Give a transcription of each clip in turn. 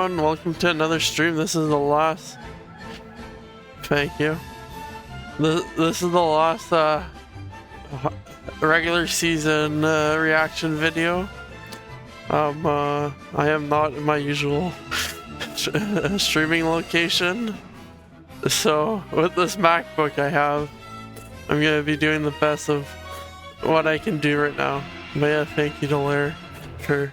everyone, welcome to another stream. This is the last... Thank you. This is the last regular season reaction video. I am not in my usual streaming location. So with this MacBook I have, I'm gonna be doing the best of what I can do right now. But yeah, thank you to Lair for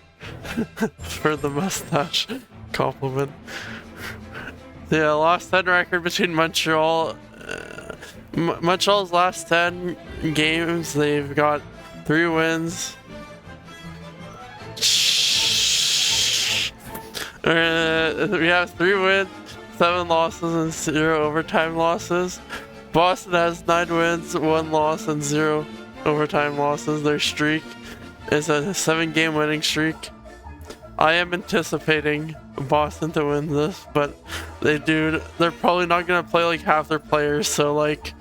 the mustache compliment. Yeah, last 10 record between Montreal. Montreal's last 10 games, they've got 3 wins. We have 3 wins, 7 losses, and 0 overtime losses. Boston has 9 wins, 1 loss, and 0 overtime losses. Their streak is a 7-game winning streak. I am anticipating Boston to win this, but they're probably not gonna play like half their players, so like,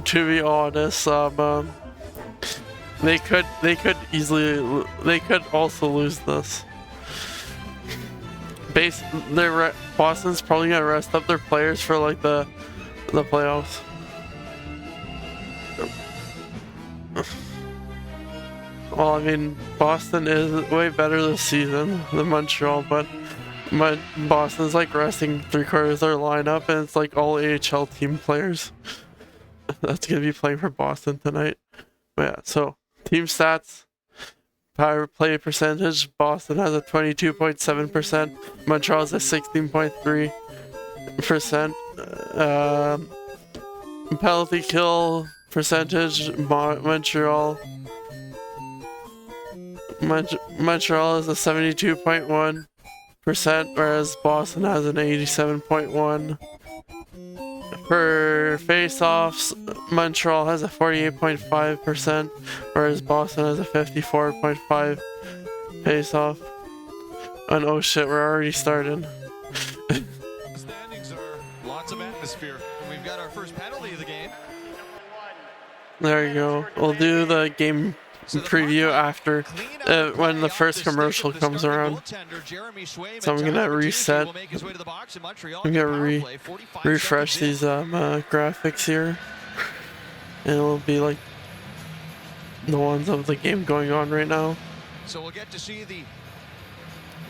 to be honest, they could also lose this. Boston's probably gonna rest up their players for like the playoffs. Well, I mean, Boston is way better this season than Montreal, but Boston's like resting 3/4 of their lineup, and it's like all AHL team players. That's gonna be playing for Boston tonight. But yeah, so team stats, power play percentage. Boston has a 22.7%. Montreal has a 16.3%. Penalty kill percentage. Montreal is a 72.1%, whereas Boston has an 87.1%. For face-offs, Montreal has a 48.5%, whereas Boston has a 54.5% face-off. And oh shit, we're already started. Standings are lots of atmosphere. We've got our first penalty of the game. There you go. We'll do the game preview after when the first commercial comes around. So I'm gonna reset. I'm gonna refresh these graphics here, and it'll be like the ones of the game going on right now. So we'll get to see the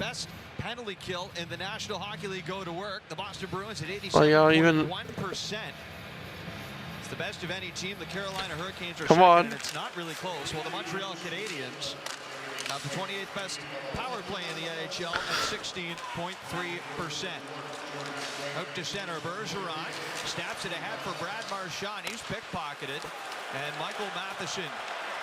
best penalty kill in the National Hockey League go to work. The Boston Bruins at 87.1%. It's the best of any team. The Carolina Hurricanes are second, and it's not really close. Well, the Montreal Canadiens have the 28th best power play in the NHL at 16.3%. Out to center, Bergeron snaps it ahead for Brad Marchand. He's pickpocketed, and Michael Matheson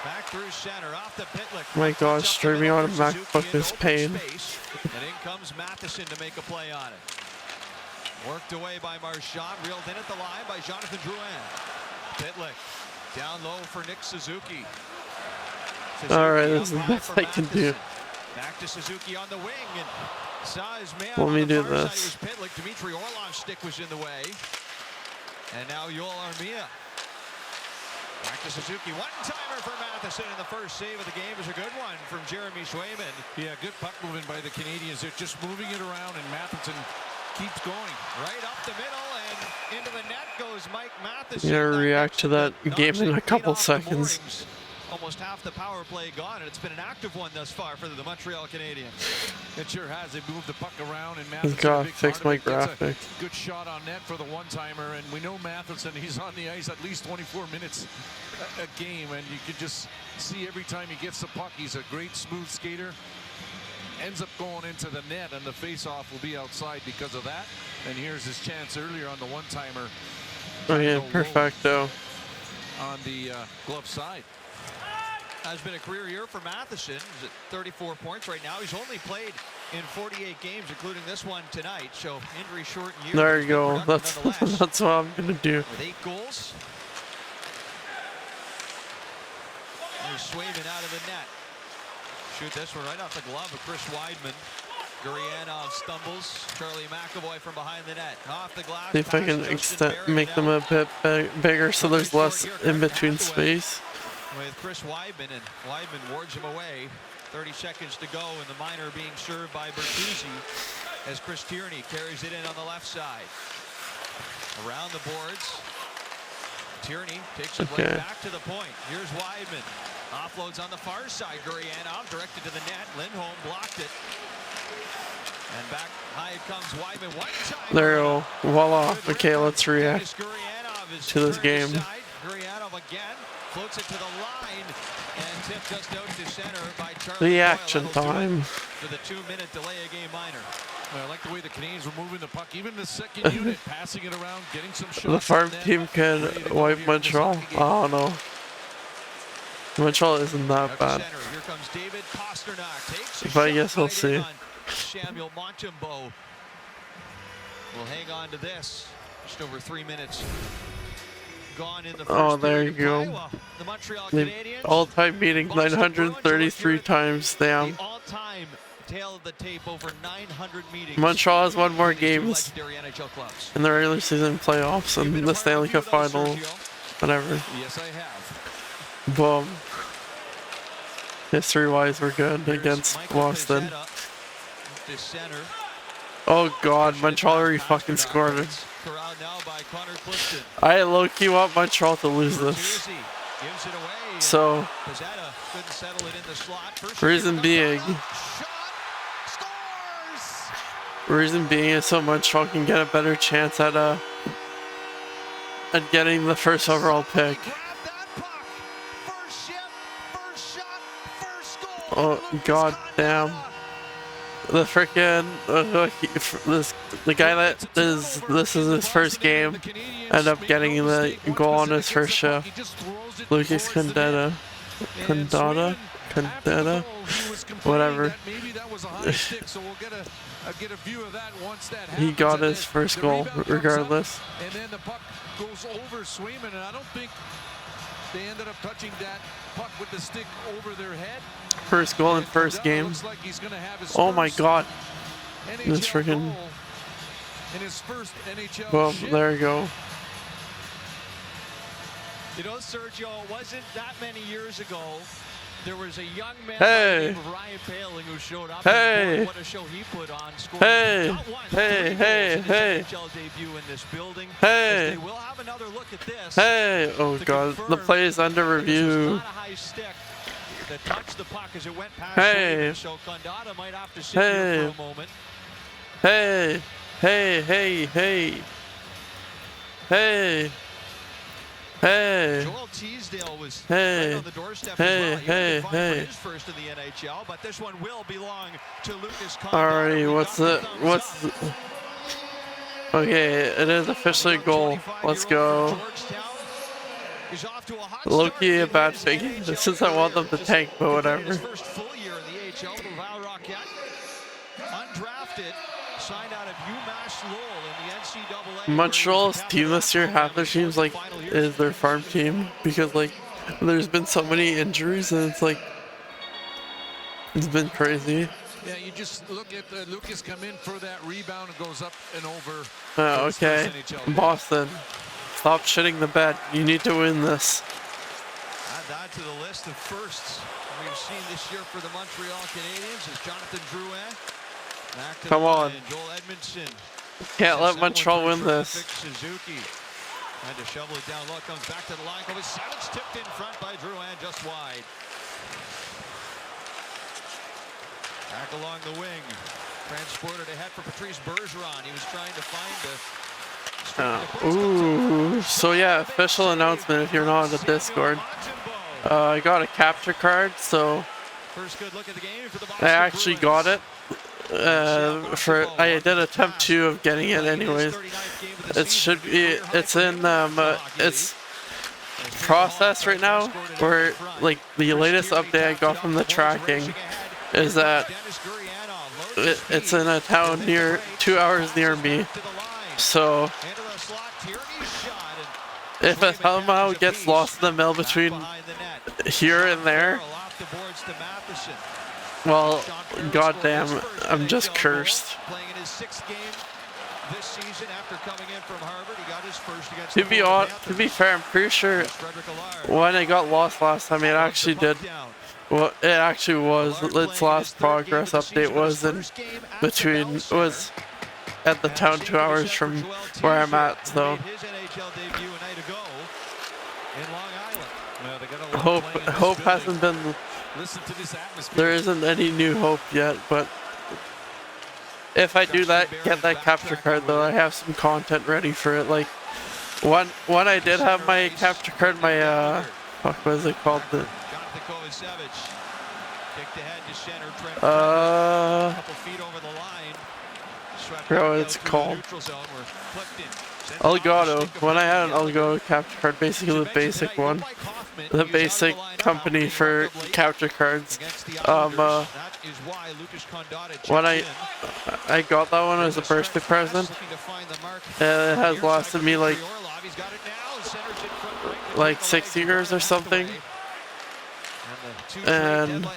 back through center off the Pitlick. My gosh, streaming on a MacBook is pain. And in comes Matheson to make a play on it. Worked away by Marchand, reeled in at the line by Jonathan Drouin. Pitlick down low for Nick Suzuki. Alright, that's the best I can do. Back to Suzuki on the wing, and saw his man. Let me do this. Pitlick. Dmitry Orlov's stick was in the way. And now Yoel Armia. Back to Suzuki. One-timer for Matheson, and the first save of the game is a good one from Jeremy Swayman. Yeah, good puck moving by the Canadians. They're just moving it around, and Matheson keeps going. Right up the middle, and into the net goes Mike Matheson. I'm gonna react to that game in a couple seconds. Almost half the power play gone, and it's been an active one thus far for the Montreal Canadiens. It sure has. They moved the puck around, and Matheson gotta fix my graphics. Good shot on net for the one-timer, and we know Matheson, he's on the ice at least 24 minutes a game, and you can just see every time he gets the puck, he's a great smooth skater. Ends up going into the net, and the face-off will be outside because of that. And here's his chance earlier on the one-timer. Oh yeah, perfecto. On the glove side. Has been a career year for Matheson. He's at 34 points right now. He's only played in 48 games, including this one tonight. So injury short year. There you go. That's what I'm gonna do. With 8 goals. There's Swayman out of the net. Shoot this one right off the glove of Chris Weidman. Gurianov stumbles. Charlie McAvoy from behind the net. Off the glass. See if I can make them a bit bigger so there's less in between space. With Chris Weidman, and Weidman wards him away. 30 seconds to go, and the minor being served by Bertuzzi. as Chris Tierney carries it in on the left side. Around the boards. Tierney takes it right back to the point. Here's Weidman. Offloads on the far side. Gurianov directed to the net. Lindholm blocked it. And back high comes Weidman. One time. There you go. Voila. Okay, let's react to this game. Gurianov again floats it to the line and tipped just out to center by Charlie. Reaction time. For the 2-minute delay of game minor. Well, I like the way the Canadians were moving the puck. Even the second unit passing it around, getting some shots. The farm team could wipe Montreal. I don't know. Montreal isn't that bad. Here comes David Pasternak. Takes But I guess we'll see. Samuel Montembeault will hang on to this. Just over 3 minutes gone in the first there you go. The Montreal The Canadiens. all-time meeting 933 times. Damn. The all-time tail of the tape over 900 meetings. Montreal has won more games in the regular season playoffs and the Stanley Cup final. Whatever. Yes, I have. Boom. History-wise, we're good against Boston. Oh god, Montreal already fucking scored it. I low-key want Montreal to lose this. So, reason being is so Montreal can get a better chance at getting the first overall pick. Oh god damn. The frickin' the guy that this is his first game ended up getting the goal on his first shift. Lucas Condetta, whatever. He got his first goal regardless. And then the puck goes over Swayman, and I don't think they ended up touching that puck with the stick over their head. First goal in first game. Oh my god. This freaking. Well, there you go. You know, Sergio, it wasn't that many years ago. There was a young man by the name of Ryan Poehling who showed up. And what a show he put on. Hey, Debut in this building. Hey, we'll have another look at this. Hey, oh god, the play is under review. That touched the puck as it went past. Hey, so Condata might have to sit here for a moment. Hey. Joel Teasdale was right on the doorstep as well. His first in the NHL, but this one will belong to Lucas Condata. Alright, okay, it is officially a goal. Let's go. Low-key a bad thing. Since I want them to tank, but whatever. Montreal's team this year, half their teams is their farm team because there's been so many injuries and it's been crazy. Yeah, you just look at Lucas come in for that rebound and goes up and over. Okay, Boston. Stop shitting the bed. You need to win this. Add that to the list of firsts we've seen this year for the Montreal Canadiens is Jonathan Drouin. Come on. Joel Edmondson. Can't let Montreal win this. Suzuki. Trying to shovel it down low. Comes back to the line. Savage tipped in front by Drouin just wide. Back along the wing. Transported ahead for Patrice Bergeron. He was trying to find so yeah, official announcement if you're not on the Discord. I got a capture card, so I actually got it. I did attempt 2 of getting it anyways. It's in it's process right now, where the latest update I got from the tracking is that it's in a town 2 hours near me. So if it somehow gets lost in the mail between here and there, well, goddamn, I'm just cursed. To be fair, I'm pretty sure when I got lost last time, it actually did Well, it actually was. Its last progress update was in between, was at the town 2 hours from where I'm at, so hope hasn't been, there isn't any new hope yet, but if I do that, get that capture card though, I have some content ready for it. Like, when I did have my capture card, my, fuck, what is it called? Forgot what it's called. Elgato. When I had an Elgato capture card, basically the basic one, the basic company for capture cards. When I got that one as a birthday present, and it has lasted me like 6 years or something. And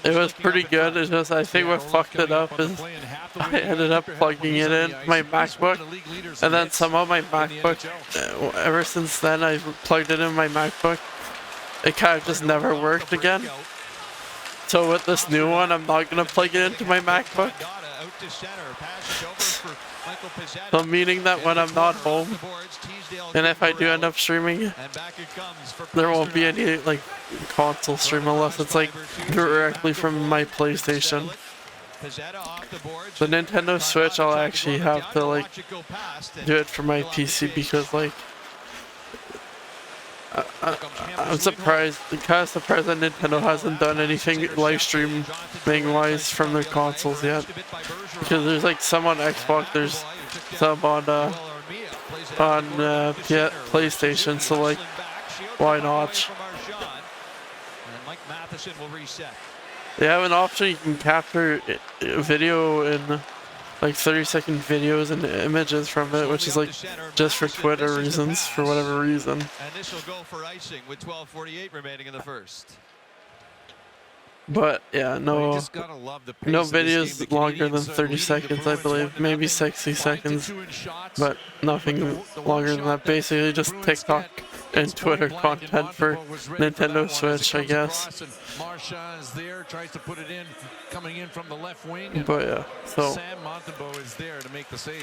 it was pretty good. It's just, I think what fucked it up is I ended up plugging it in my MacBook, and then somehow my MacBook, ever since then I plugged it in my MacBook, it kind of just never worked again. So with this new one, I'm not gonna plug it into my MacBook. So meaning that when I'm not home, and if I do end up streaming, there won't be any like console stream unless it's like directly from my PlayStation. The Nintendo Switch, I'll actually have to like do it for my PC because like I'm surprised that Nintendo hasn't done anything live streaming wise from their consoles yet. Because there's like some on Xbox, there's some on PlayStation, so like, why not? They have an option you can capture video in like 30-second videos and images from it, which is like just for Twitter reasons, for whatever reason. And this will go for icing with 12:48 remaining in the first. But yeah, no videos longer than 30 seconds, I believe. Maybe 60 seconds, but nothing longer than that. Basically just TikTok and Twitter content for Nintendo Switch, I guess. But yeah, so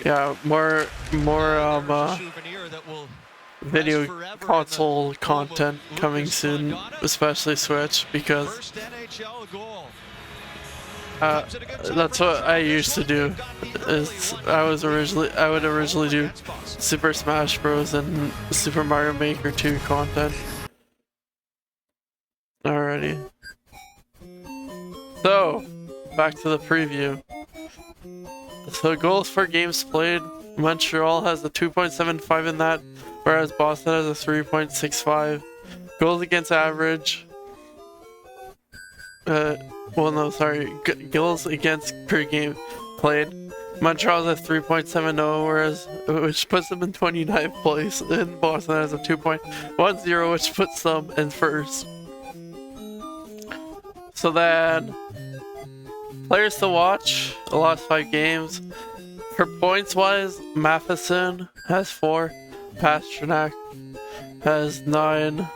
yeah, more video console content coming soon, especially Switch, because that's what I used to do. I would originally do Super Smash Bros. And Super Mario Maker 2 content. Alrighty. So, back to the preview. So goals for games played, Montreal has a 2.75 in that, whereas Boston has a 3.65. Goals against average. Goals against per game played. Montreal has a 3.70, which puts them in 29th place, and Boston has a 2.10, which puts them in first. So then, players to watch, the last 5 games. For points wise, Matheson has 4, Pastrnak has 9.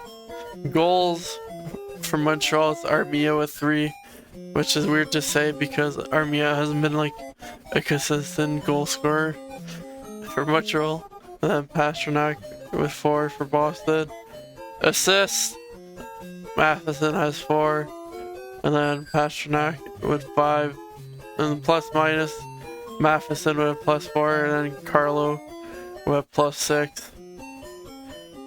Goals for Montreal is Armia with 3, which is weird to say because Armia hasn't been like a consistent goal scorer for Montreal. And then Pastrnak with 4 for Boston. Assists, Matheson has 4, and then Pastrnak with 5. And plus minus, Matheson with +4, and then Carlo with +6.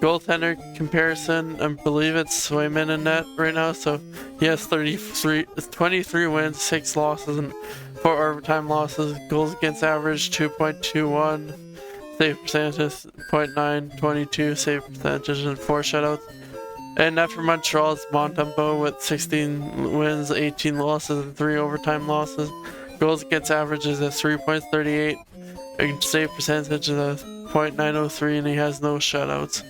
Goaltender comparison, I believe it's Swayman in net right now, so he has 23 wins, 6 losses, and 4 overtime losses. Goals against average 2.21, save percentage 0.9, 22 save percentage, and 4 shutouts. And net for Montreal is Montembeault with 16 wins, 18 losses, and 3 overtime losses. Goals against average is a 3.38, and save percentage is a 0.903, and he has no shutouts.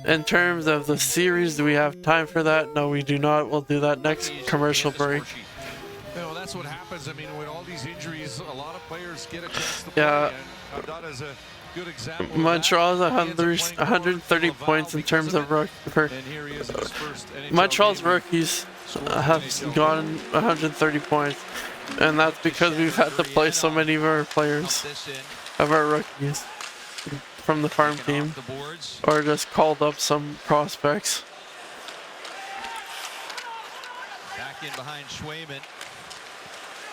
In terms of the series, do we have time for that? No, we do not. We'll do that next commercial break. No, that's what happens. I mean, with all these injuries, a lot of players get a chance to play. Yeah. And not as a good example. Montreal's 130 points in terms of Montreal's rookies have gotten 130 points, and that's because we've had to play so many of our players, of our rookies, from the farm team, or just called up some prospects. Back in behind Schwayman.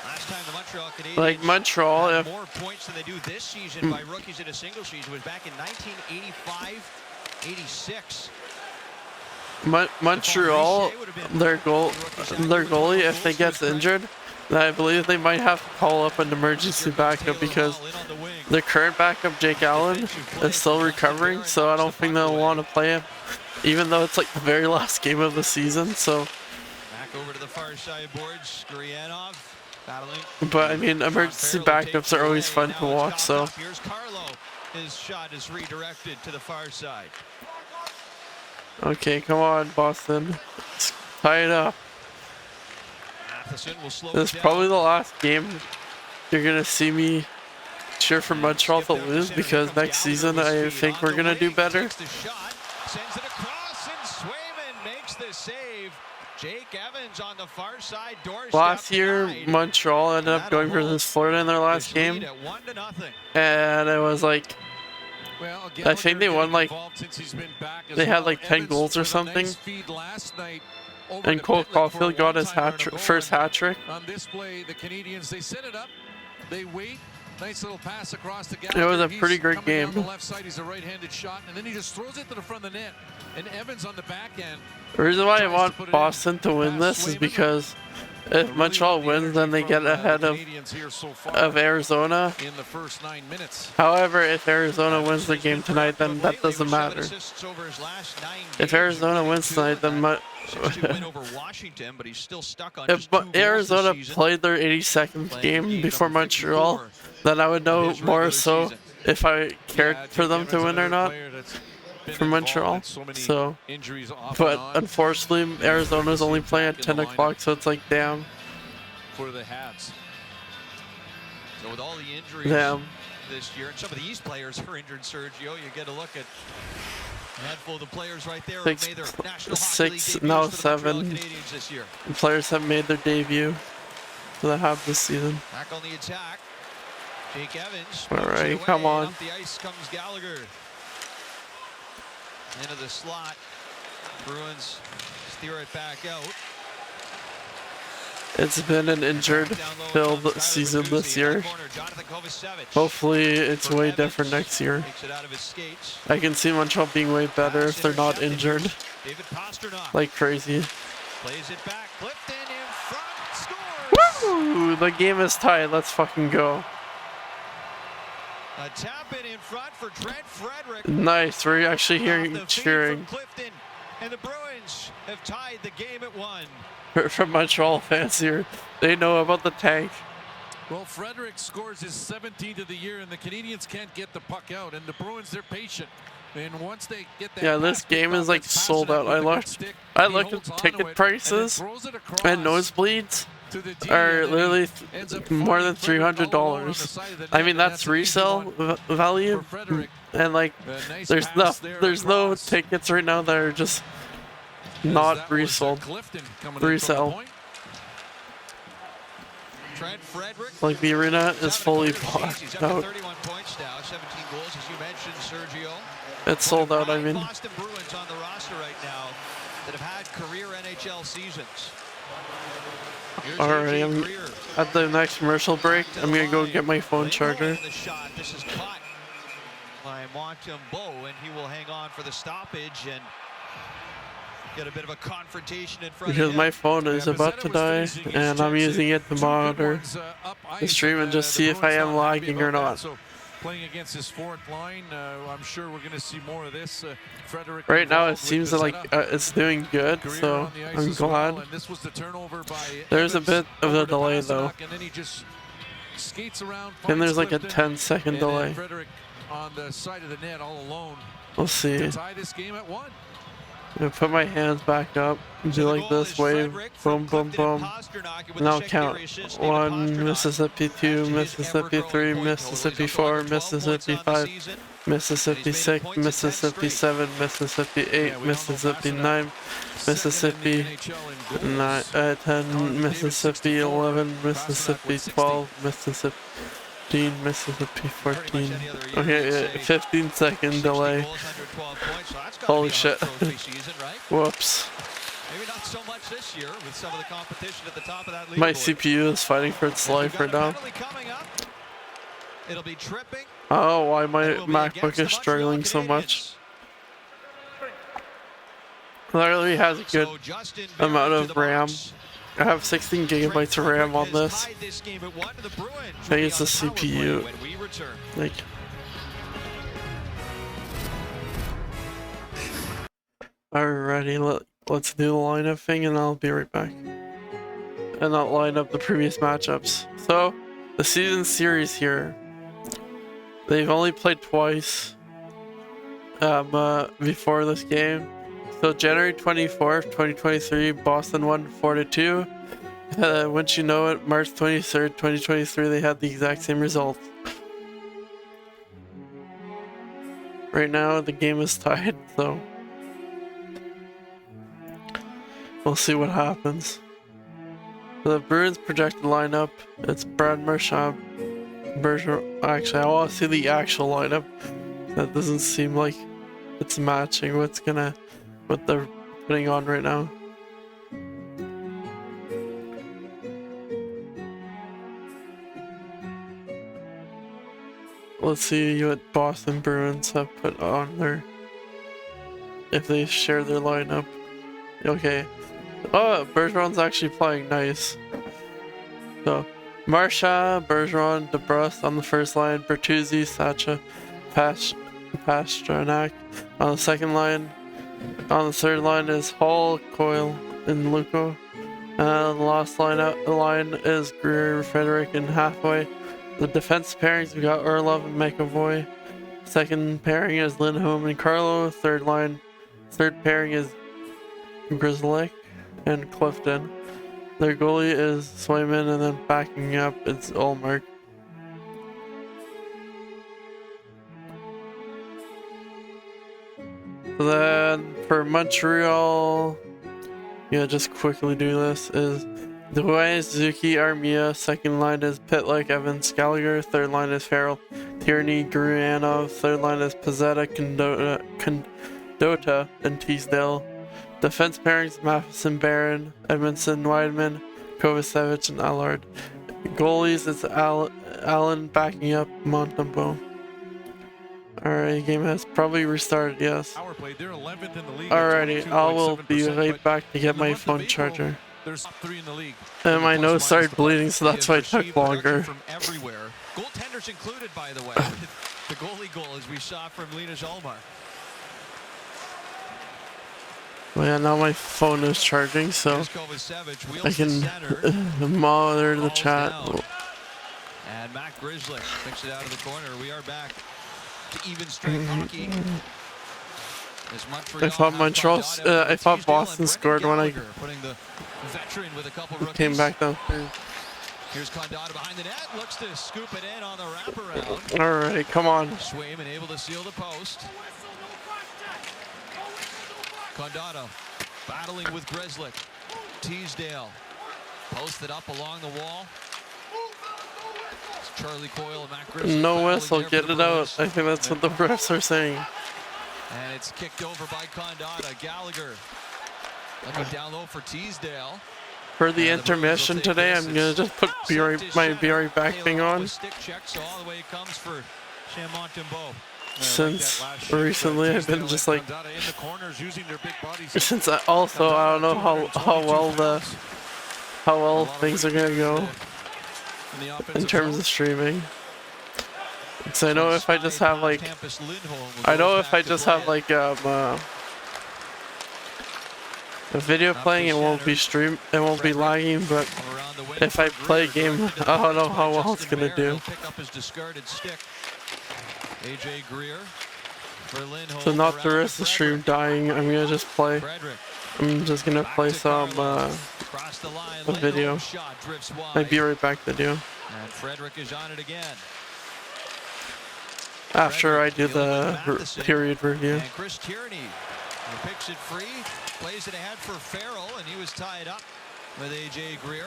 Last time the Montreal Canadiens Like Montreal, had if more points than they do this season by rookies in a single season was back in 1985-86. Montreal, their goalie, if they gets injured, I believe they might have to call up an emergency backup because the current backup, Jake Allen, is still recovering, so I don't think they'll want to play him, even though it's like the very last game of the season. So back over to the far side boards, Gurianov battling. But I mean, emergency backups are always fun to watch. So here's Carlo. His shot is redirected to the far side. okay, come on, Boston, let's tie it up. This is probably the last game you're gonna see me cheer for Montreal to lose, because next season I think we're gonna do better. Sends it across, and Swayman makes the save. Jake Evans on the far side doorstep. Last year, Montreal ended up going versus Florida in their last game, and it was like, I think they won like, they had like 10 goals or something. And Cole Caulfield got his first hat trick. On this play, the Canadiens, they set it up, they wait, nice little pass across the gap. It was a pretty great game. On the left side, he's a right-handed shot, and then he just throws it to the front of the net. And Evans on the back end. The reason why I want Boston to win this is because if Montreal wins, then they get ahead of Arizona. In the first 9 minutes. However, if Arizona wins the game tonight, then that doesn't matter. If Arizona wins tonight, then if Arizona played their 82nd game before Montreal, then I would know more so if I cared for them to win or not for Montreal. So, but unfortunately, Arizona's only playing at 10 o'clock, so it's like, damn. For the Habs. So with all the injuries this year, and some of these players are injured, Sergio, you get a look at a handful of the players right there who made their National Hockey League debuts now for the 7 Montreal Canadiens this year. Players have made their debut for the Habs this season. Back on the attack, Jake Evans. All right, come on. Off the ice comes Gallagher. Into the slot. Bruins steer it back out. It's been an injured-filled season this year. Hopefully, it's way different next year. I can see Montreal being way better if they're not injured like crazy. Plays it back. Clifton in front. Scores. Woo! The game is tied. Let's fucking go. A tap in front for Trent Frederick. Nice. We're actually hearing cheering. Clifton, and the Bruins have tied the game at 1. From Montreal fans here, they know about the tank. Well, Frederick scores his 17th of the year, and the Canadiens can't get the puck out, and the Bruins, they're patient. And once they get that this game is like sold out. I looked at the ticket prices, and nosebleeds are literally more than $300. I mean, that's resale value, and like there's no tickets right now that are just not resold. Resale. Like the arena is fully booked out. It's sold out, I mean. Boston Bruins on the roster right now that have had career NHL seasons. Alright, I'm at the next commercial break. I'm gonna go get my phone charger. This is caught by Montembeault, and he will hang on for the stoppage and get a bit of a confrontation in front because my phone is about to die, and I'm using it to monitor the stream and just see if I am lagging or not. Playing against his fourth line, I'm sure we're going to see more of this. Frederick right now it seems like it's doing good, so I'm glad. There's a bit of a delay though. And there's like a 10-second delay. Frederick on the side of the net all alone. We'll see. To tie this game at 1. I'm gonna put my hands back up, do like this wave, boom, boom, boom. Now count. 1, Mississippi 2, Mississippi 3, Mississippi 4, Mississippi 5, Mississippi 6, Mississippi 7, Mississippi 8, Mississippi 9, Mississippi 10, Mississippi 11, Mississippi 12, Mississippi 15, Mississippi 14. Okay, 15-second delay. Holy shit. Whoops. Maybe not so much this year with some of the competition at the top of that leaderboard. My CPU is fighting for its life right now. It'll be tripping. Oh, why my MacBook is struggling so much. Literally has a good amount of RAM. I have 16 gigabytes of RAM on this. I think it's the CPU. Like, alrighty, let's do the lineup thing and I'll be right back. And I'll line up the previous matchups. So, the season series here. They've only played twice before this game. So January 24th, 2023, Boston won 4-2. Once you know it, March 23rd, 2023, they had the exact same result. Right now, the game is tied, so we'll see what happens. The Bruins projected lineup, it's Brad Marchand, Bergeron. Actually, I want to see the actual lineup. That doesn't seem like it's matching what they're putting on right now. Let's see what Boston Bruins have put on there. If they share their lineup. Okay. Oh, Bergeron's actually playing nice. So, Marchand, Bergeron, DeBrus on the first line, Bertuzzi, Sacha, Pastrnak on the second line. On the third line is Hall, Coyle, and Luco. The last line is Greer, Frederick, and halfway. The defense pairings, we got Orlov and McAvoy. Second pairing is Lindholm and Carlo. Third pairing is Grzelcyk and Clifton. Their goalie is Swayman, and then backing up it's Ullmark. So then for Montreal, just quickly do this, is Drouin, Suzuki, Armia. Second line is Pitlick, Evans, Gallagher. Third line is Farrell, Tierney, Gruyanov. Third line is Pizzetta, Condota, and Teasdale. Defense pairings, Matheson, Barron, Edmondson, Weidman, Kovacevic, and Allard. Goalies is Allen backing up Montembeault. Alright, game has probably restarted, yes. Alrighty, I will be right back to get my phone charger. And my nose started bleeding, so that's why it took longer. From everywhere. Goaltenders included, by the way. The goalie goal, as we saw from Linus Ullmark. Well, yeah, now my phone is charging, so I can monitor the chat. And Matt Grzelcyk picks it out of the corner. We are back to even strength hockey. I thought Boston scored when I came back down. Here's Condata behind the net, looks to scoop it in on the wraparound. Alright, come on. Swayman able to seal the post. Condata battling with Grzelcyk. Teasdale posted up along the wall. It's Charlie Coyle and Matt Grzelcyk. No whistle, get it out. I think that's what the refs are saying. And it's kicked over by Condata. Gallagher looking down low for Teasdale. For the intermission today, I'm gonna just put my Be Right Back thing on. Stick check, so all the way it comes for Sam Montembeault. Since recently I've been just like, since I don't know how well things are gonna go in terms of streaming. Because I know if I just have like, a video playing, it won't be lagging, but if I play a game, I don't know how well it's gonna do. Pick up his discarded stick. AJ Greer for Lindholm. So not the rest of the stream dying, I'm gonna just play. Frederick. I'm just gonna play some Across the line, a video. shot drifts wide. I'll be right back video. And Frederick is on it again. After I do the period review. And Chris Tierney picks it free, plays it ahead for Farrell, and he was tied up with AJ Greer.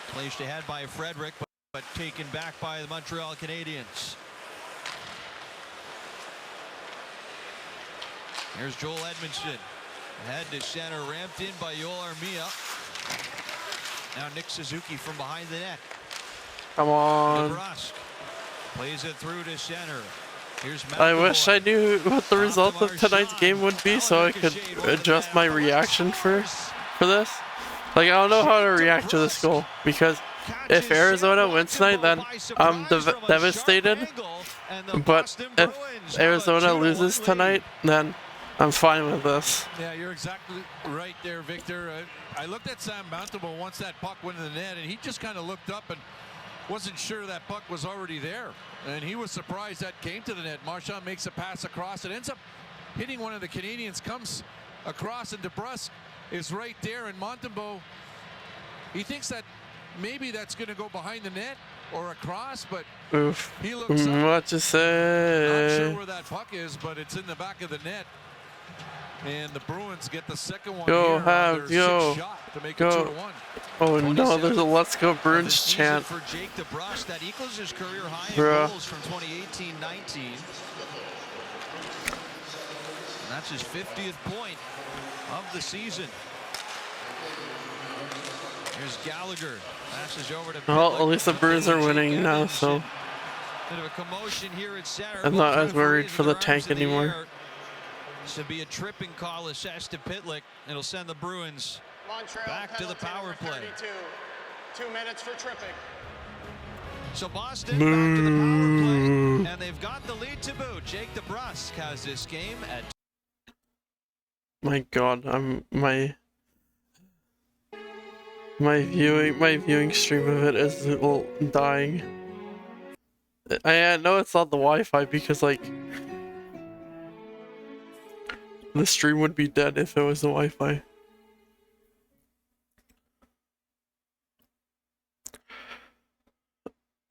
Placed ahead by Frederick, but taken back by the Montreal Canadiens. Here's Joel Edmondson. Ahead to center, ramped in by Yoel Armia. Now Nick Suzuki from behind the net. Come on. DeBrusk plays it through to center. Here's I wish I knew what the result of tonight's game would be so I could adjust my reaction for this. Like, I don't know how to react to this goal, because if Arizona wins tonight, then I'm devastated. But if Arizona loses tonight, then I'm fine with this. Yeah, you're exactly right there, Victor. I looked at Sam Mountable once that puck went in the net, and he just kind of looked up and wasn't sure that puck was already there. And he was surprised that came to the net. Marchand makes a pass across. It ends up hitting one of the Canadians, comes across, and DeBrusk is right there. And Montembeault, he thinks that maybe that's going to go behind the net or across, but oof. He looks up. What to say? Not sure where that puck is, but it's in the back of the net. And the Bruins get the second one. Go, here Habs, yo. Shot to make Go. it 2-1. Oh no, there's a Let's Go Bruins chant. For Jake DeBrusk, that equals his career high in goals from 2018-19. And that's his 50th point of the season. Here's Gallagher. Passes over to Well, at least the Bruins are winning now, so bit of a commotion here at center. I'm not as worried for the tank anymore. This will be a tripping call assessed to Pitlick. It'll send the Bruins back to the power play. 2 minutes for tripping. So Boston back to the power play, and they've got the lead to boot. Jake DeBrusk has this game at. My God, my viewing stream of it is dying. I know it's not the Wi-Fi, because like the stream would be dead if it was the Wi-Fi.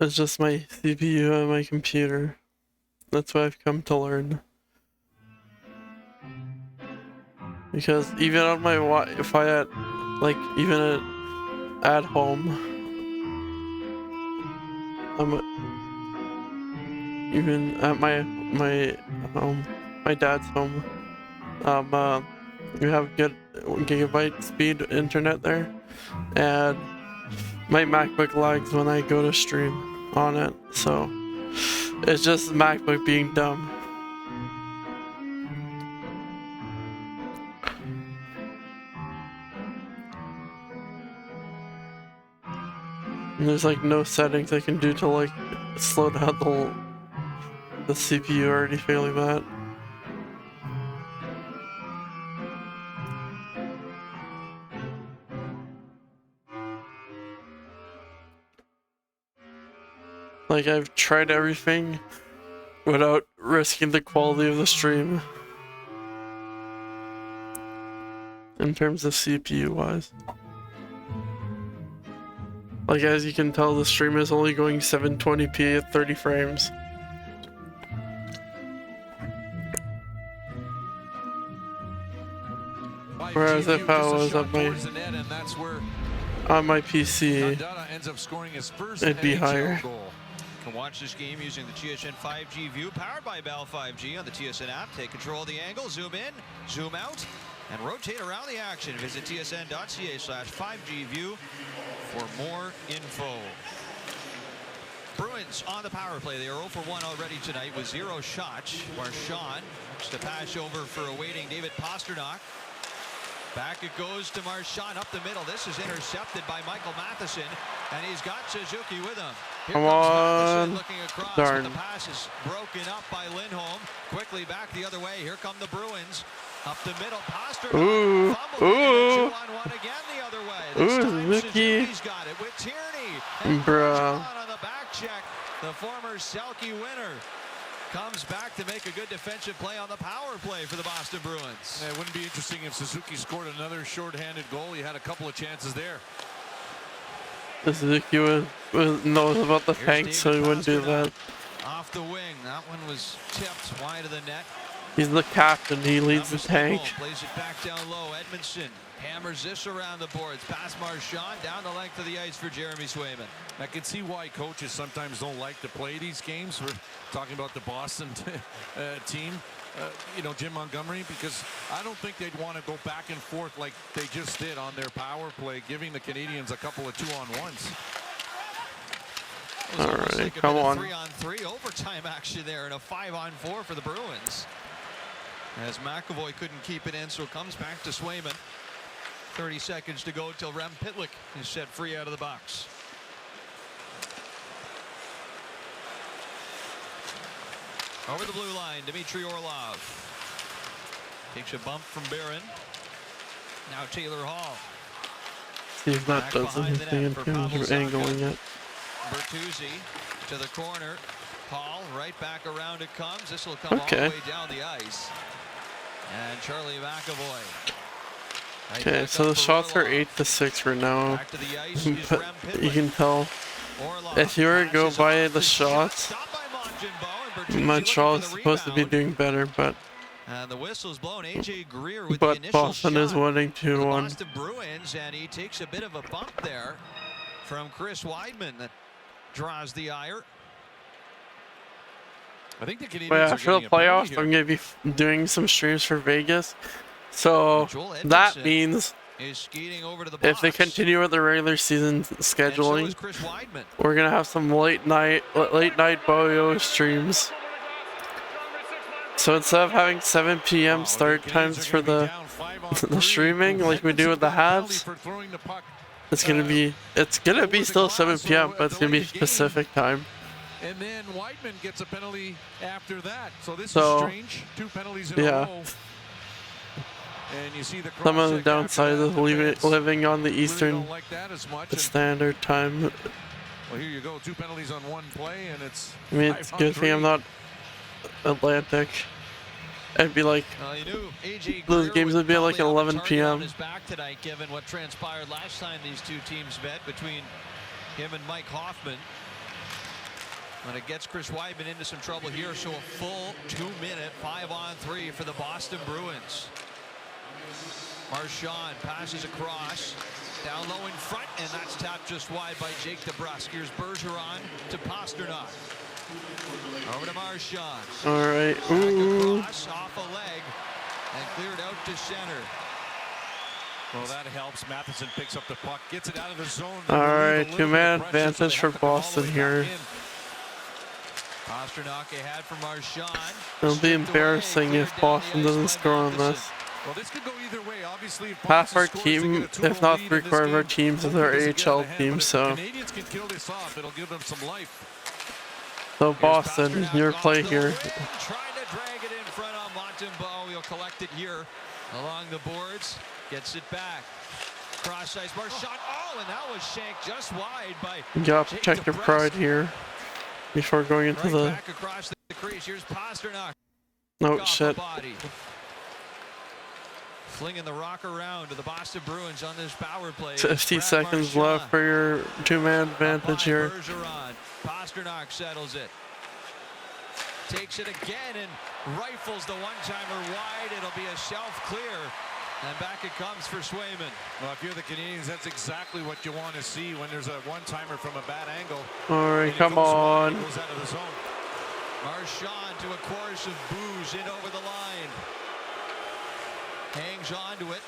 It's just my CPU and my computer. That's what I've come to learn. Because even on my Wi-Fi at, like, even at home, even at my home, my dad's home, we have good gigabyte speed internet there, and my MacBook lags when I go to stream on it, so it's just MacBook being dumb. And there's like no settings I can do to like slow down the CPU already failing that. Like, I've tried everything without risking the quality of the stream in terms of CPU wise. Like, as you can tell, the stream is only going 720p at 30 frames. Whereas if I was on my PC, it'd be higher. You can watch this game using the TSN 5G view, powered by Bell 5G on the TSN app. Take control of the angle, zoom in, zoom out, and rotate around the action. Visit tsn.ca/5G view for more info. Bruins on the power play. They are 0 for 1 already tonight with 0 shots. Marchand to pass over for a waiting David Pastrnak. Back it goes to Marchand up the middle. This is intercepted by Michael Matheson, and he's got Suzuki with him. Here Come comes on. Matheson looking across, Darn. but the pass is broken up by Lindholm. Quickly back the other way. Here come the Bruins. Up the middle, Pastrnak. Ooh. Ooh. 2-on-1 again the other way. Ooh, This time Suzuki. Suzuki's got it with Tierney. And Bruh. Marchand on the back check. The former Selke winner comes back to make a good defensive play on the power play for the Boston Bruins. Yeah, it wouldn't be interesting if Suzuki scored another shorthanded goal. He had a couple of chances there. Suzuki knows about the tank, so he wouldn't do that. Off the wing, that one was tipped wide of the net. He's the captain. He leads the tank. Plays it back down low. Edmondson hammers this around the boards. Past Marchand, down the length of the ice for Jeremy Swayman. I can see why coaches sometimes don't like to play these games. We're talking about the Boston team, you know, Jim Montgomery, because I don't think they'd want to go back and forth like they just did on their power play, giving the Canadians a couple of 2-on-1s. All right, come on. 3-on-3 overtime action there, and a 5-on-4 for the Bruins. As McAvoy couldn't keep it in, so it comes back to Swayman. 30 seconds to go till Rem Pitlick is set free out of the box. Over the blue line, Dmitry Orlov takes a bump from Barron. Now Taylor Hall. See if that does anything in terms of angling it. Bertuzzi to the corner. Hall right back around it comes. This will come all the way down the ice. And Charlie McAvoy. Okay, so the shots are 8-6 right now. But you can tell if you were to go by the shots, Montreal is supposed to be doing better, but the whistle's blown. AJ Greer with but the initial Boston shot is winning 2-1. Boston Bruins, and he takes a bit of a bump there from Chris Weidman that draws the ire. I think the Canadians But are after the playoffs, I'm going to be doing some streams for Vegas. So that means if they continue with the regular season scheduling, we're going to have some late night Boyo streams. So instead of having 7 p.m. start times for the streaming like we do with the Habs, it's gonna be still 7 p.m. but it's gonna be Pacific time. And then Weidman gets a penalty after that. So this is strange. 2 penalties in a row. And you see the some of the downside of living on the Eastern Standard Time. Well, here you go. 2 penalties on 1 play, and it's. I mean, it's a good thing I'm not Atlantic. I'd be like, those games would be like 11 p.m. Back tonight, given what transpired last time these two teams met between him and Mike Hoffman. When it gets Chris Weidman into some trouble here, so a full 2-minute 5-on-3 for the Boston Bruins. Marchand passes across, down low in front, and that's tapped just wide by Jake DeBrusk. Here's Bergeron to Pasternak. Over to Marchand. All right. Ooh. Across, off a leg, and cleared out to center. Well, that helps. Matheson picks up the puck, gets it out of the zone. All right, 2-man advantage for Boston here. Pasternak ahead for Marchand. It'll be embarrassing if Boston doesn't score on this. Well, this could go either way. Obviously, if half our team, if not 3/4 of our teams, is our AHL team, so. Canadians can kill this off. It'll give them some life. So Boston, your play here. Trying to drag it in front on Montembeault. He'll collect it here along the boards. Gets it back. Cross ice, Marchand. Oh, and that was shanked just wide by. You gotta protect your pride here before going into the. Back across the crease. Here's Pasternak. Oh shit. Flinging the rock around to the Boston Bruins on this power play. 50 seconds left for your 2-man advantage here. Bergeron. Pasternak settles it. Takes it again and rifles the one-timer wide. It'll be a self-clear. And back it comes for Swayman. Well, if you're the Canadians, that's exactly what you want to see when there's a one-timer from a bad angle. All right, come on. Goes out of the zone. Marchand to a chorus of boos in over the line. Hangs on to it,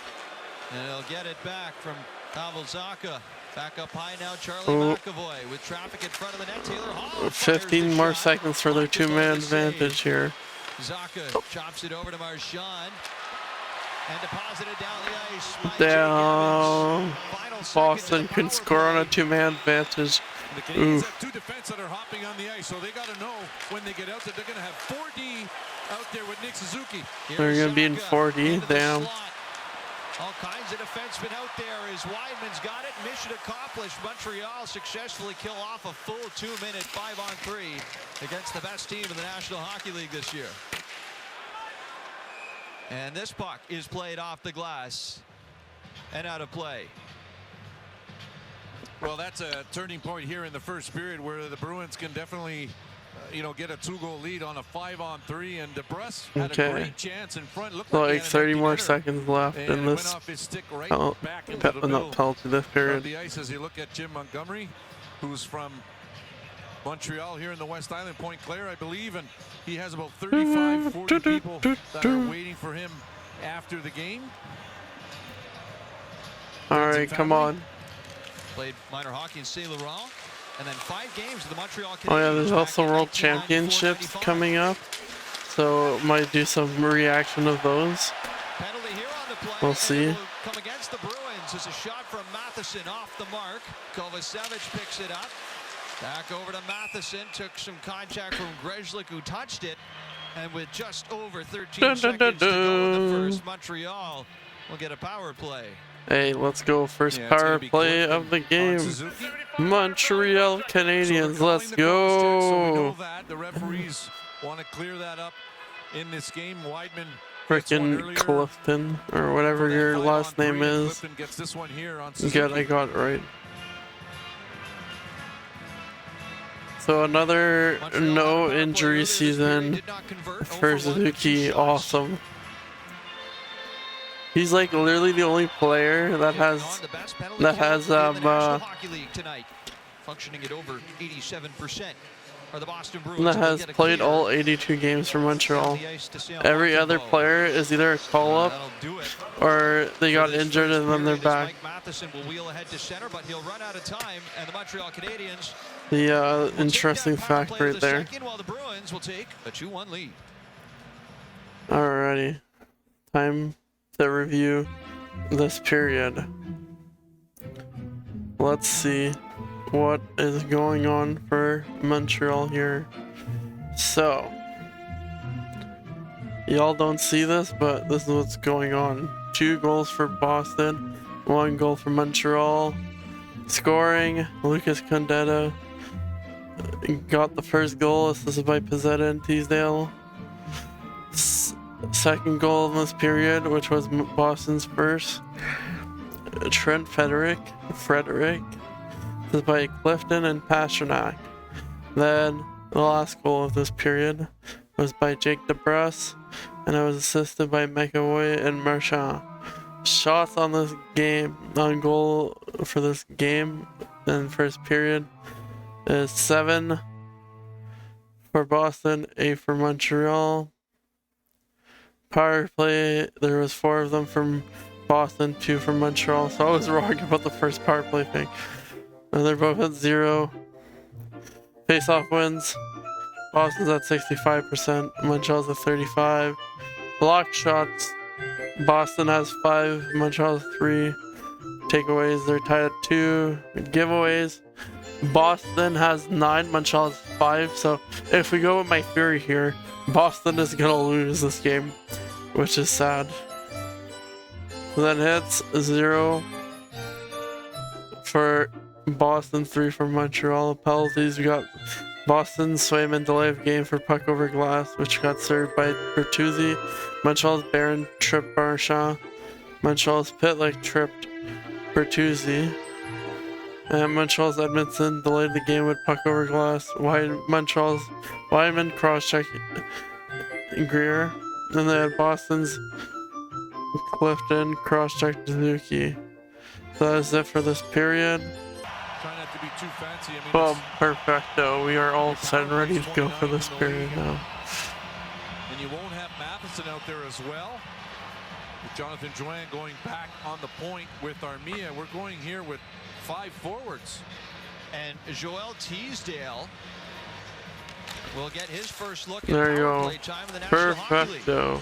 and he'll get it back from Pavelzaka. Back up high now, Charlie McAvoy with traffic in front of the net. Taylor Hall. 15 more seconds for their 2-man advantage here. Zaka chops it over to Marchand and deposited down the ice. Down. Boston can score on a 2-man advantage. The Canadians have 2 defense that are hopping on the ice, so they got to know when they get out that they're going to have 4D out there with Nick Suzuki. They're going to be in 4D, damn. All kinds of defensemen out there as Wideman's got it. Mission accomplished. Montreal successfully kill off a full 2-minute 5-on-3 against the best team in the National Hockey League this year. And this puck is played off the glass and out of play. Well, that's a turning point here in the first period where the Bruins can definitely get a 2-goal lead on a 5-on-3, and DeBrusk had a great chance in front. Looked like 30 more seconds left in this penalty this period. The ice as you look at Jim Montgomery, who's from Montreal here in the West Island, Point Claire, I believe, and he has about 35, 40 people that are waiting for him after the game. All right, come on. Played minor hockey in Saint Laurent. And then 5 games of the Montreal Canadiens. Oh yeah, there's also World Championships coming up, so might do some reaction of those. Penalty here on the play. We'll see. Come against the Bruins as a shot from Matheson off the mark. Kovacevic picks it up. Back over to Matheson. Took some contact from Grzelcyk, who touched it. And with just over 13 seconds to go in the first, Montreal will get a power play. Hey, let's go. First power play of the game. Montreal Canadiens, let's go. So we know that the referees want to clear that up in this game. Wideman, frickin' Clifton, or whatever your last name is. Gets this one here on Good, I got it right. So another no injury season for Suzuki. Awesome. He's like literally the only player that has functioning at over 87%. That has played all 82 games for Montreal. Every other player is either a call-up or they got injured and then they're back. The interesting fact right there. Alrighty, time to review this period. Let's see what is going on for Montreal here. So, y'all don't see this, but this is what's going on. 2 goals for Boston, 1 goal for Montreal. Scoring, Lucas Condetta got the first goal, assisted by Pizzetta and Teasdale. Second goal in this period, which was Boston's first, Trent Frederick, this is by Clifton and Pasternak. Then the last goal of this period was by Jake DeBrusk, and it was assisted by McAvoy and Marchand. Shots on this game, on goal for this game in first period is 7 for Boston, 8 for Montreal. Power play, there was 4 of them from Boston, 2 from Montreal, so I was wrong about the first power play thing. And they're both at 0. Face-off wins, Boston's at 65%, Montreal's at 35%. Block shots, Boston has 5, Montreal has 3. Takeaways, they're tied at 2. Giveaways, Boston has 9, Montreal has 5. So if we go with my theory here, Boston is gonna lose this game, which is sad. Then hits, 0 for Boston, 3 for Montreal. Penalties, we got Boston Swayman delay of game for puck over glass, which got served by Bertuzzi. Montreal's Barron tripped Marchand. Montreal's Pitlick tripped Bertuzzi. And Montreal's Edmondson delayed the game with puck over glass. Montreal's Wyman cross-check Greer. And then Boston's Clifton cross-check Suzuki. So that is it for this period. Try not to be too fancy. I mean, Boom, perfecto. We are all set and ready to go for this period now. And you won't have Matheson out there as well. With Jonathan Drouin going back on the point with Armia. We're going here with 5 forwards. And Joel Teasdale will get his first look at there you power go. play time in the National Hockey League. Perfecto.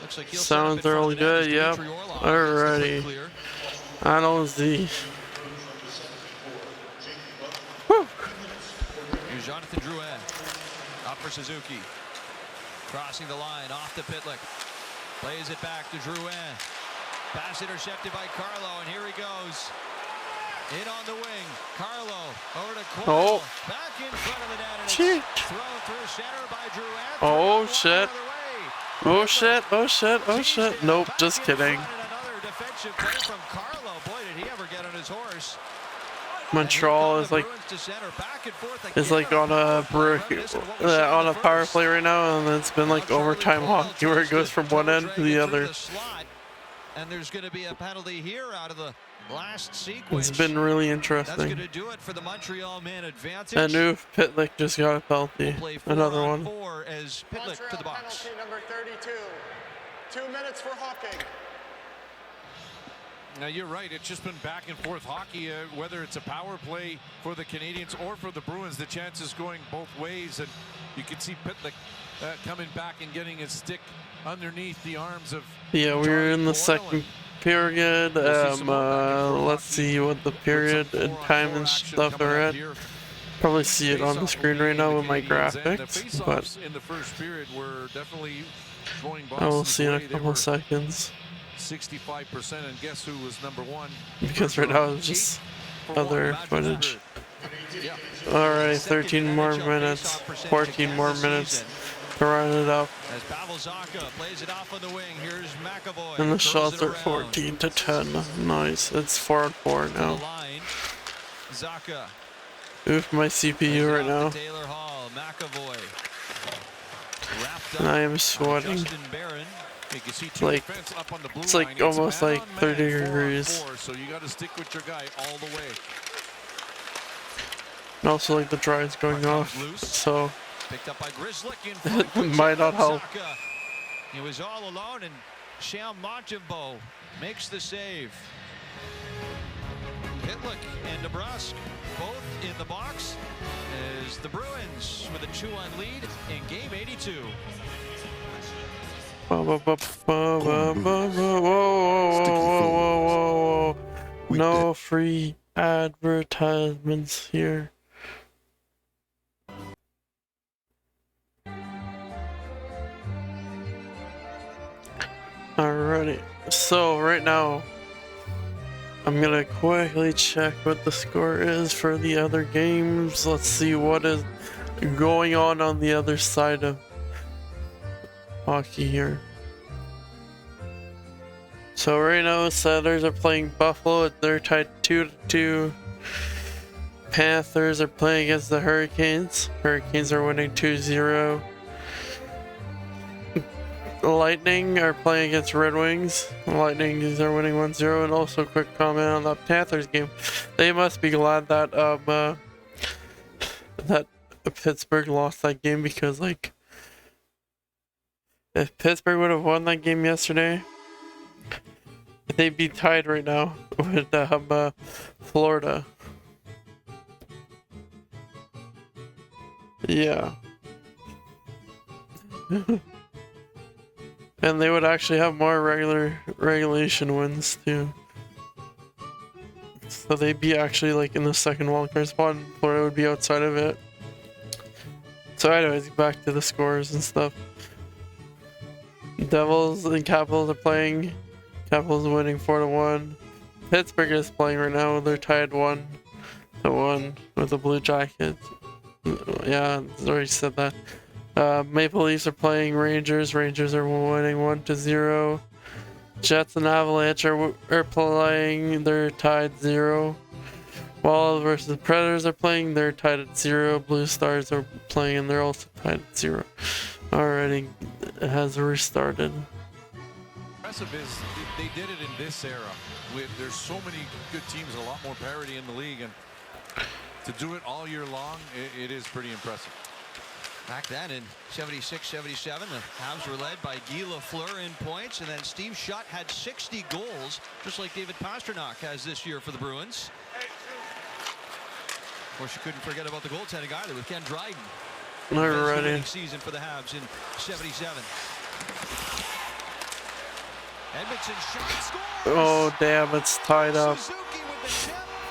Looks like he'll Sounds set up in really front of the net good, yep. as Dmitry Orlov Alrighty. gets the clear. I don't see. Whew. Here's Jonathan Drouin. Up for Suzuki. Crossing the line, off to Pitlick. Plays it back to Drouin. Pass intercepted by Carlo, and here he goes. In on the wing. Carlo over to Coyle. Back in front of the net, and it's thrown through center by Drouin. Oh shit. Oh shit. Oh shit. Oh shit. Nope, just kidding. Another defensive play from Carlo. Boy, did he ever get on his horse. Montreal is like on a power play right now, and it's been like overtime hockey where it goes from one end to the other. And there's going to be a penalty here out of the last sequence. It's been really interesting. That's going to do it for the Montreal man advantage. And Pitlick just got a penalty. Another one. As Pitlick to the box. Penalty number 32. 2 minutes for Hawking. Now you're right, it's just been back and forth hockey, whether it's a power play for the Canadians or for the Bruins, the chances going both ways, and you can see Pitlick coming back and getting his stick underneath the arms of we're in the second period. Let's see what the period and time and stuff are at. Probably see it on the screen right now with my graphics, but in the first period were definitely throwing I will see in a couple seconds. 65%, and guess who was number one? Because right now it's just other footage. Alright, 13 more minutes, 14 more minutes to run it up. As Pavel Zacha plays it off on the wing, here's McAvoy. And the shots are 14 to 10. Nice. It's 4-on-4 now. Zacha. Oof, my CPU right now. Taylor Hall, McAvoy. And I am sweating. Like, it's like almost like 30 degrees. So you got to stick with your guy all the way. And also like the dry is going off, so it might not help. He was all alone, and Sham Montembeault makes the save. Pitlick and DeBrusque both in the box as the Bruins with a 2-1 lead in game 82. Whoa. No free advertisements here. Alrighty, so right now I'm gonna quickly check what the score is for the other games. Let's see what is going on the other side of hockey here. So right now, Settlers are playing Buffalo. They're tied 2-2. Panthers are playing against the Hurricanes. Hurricanes are winning 2-0. Lightning are playing against Red Wings. Lightning are winning 1-0. And also, a quick comment on the Panthers game. They must be glad that that Pittsburgh lost that game, because like, if Pittsburgh would have won that game yesterday, they'd be tied right now with Florida. Yeah. And they would actually have more regulation wins too. So they'd be actually like in the second wildcard spot, and Florida would be outside of it. So anyways, back to the scores and stuff. Devils and Capitals are playing. Capitals winning 4-1. Pittsburgh is playing right now. They're tied 1-1 with the Blue Jackets. Yeah, I already said that. Maple Leafs are playing Rangers. Rangers are winning 1-0. Jets and Avalanche are playing. They're tied 0. Wild versus Predators are playing. They're tied at 0. Blue Stars are playing, and they're also tied at 0. Already, it has restarted. Impressive is they did it in this era. There's so many good teams, a lot more parity in the league, and to do it all year long, it is pretty impressive. Back then in 76-77, the Habs were led by Guy Lafleur in points, and then Steve Shutt had 60 goals, just like David Pastrnak has this year for the Bruins. Of course, you couldn't forget about the goaltending either with Ken Dryden. Alrighty. Season for the Habs in 77. Edmondson shot, scores! Oh damn, it's tied up.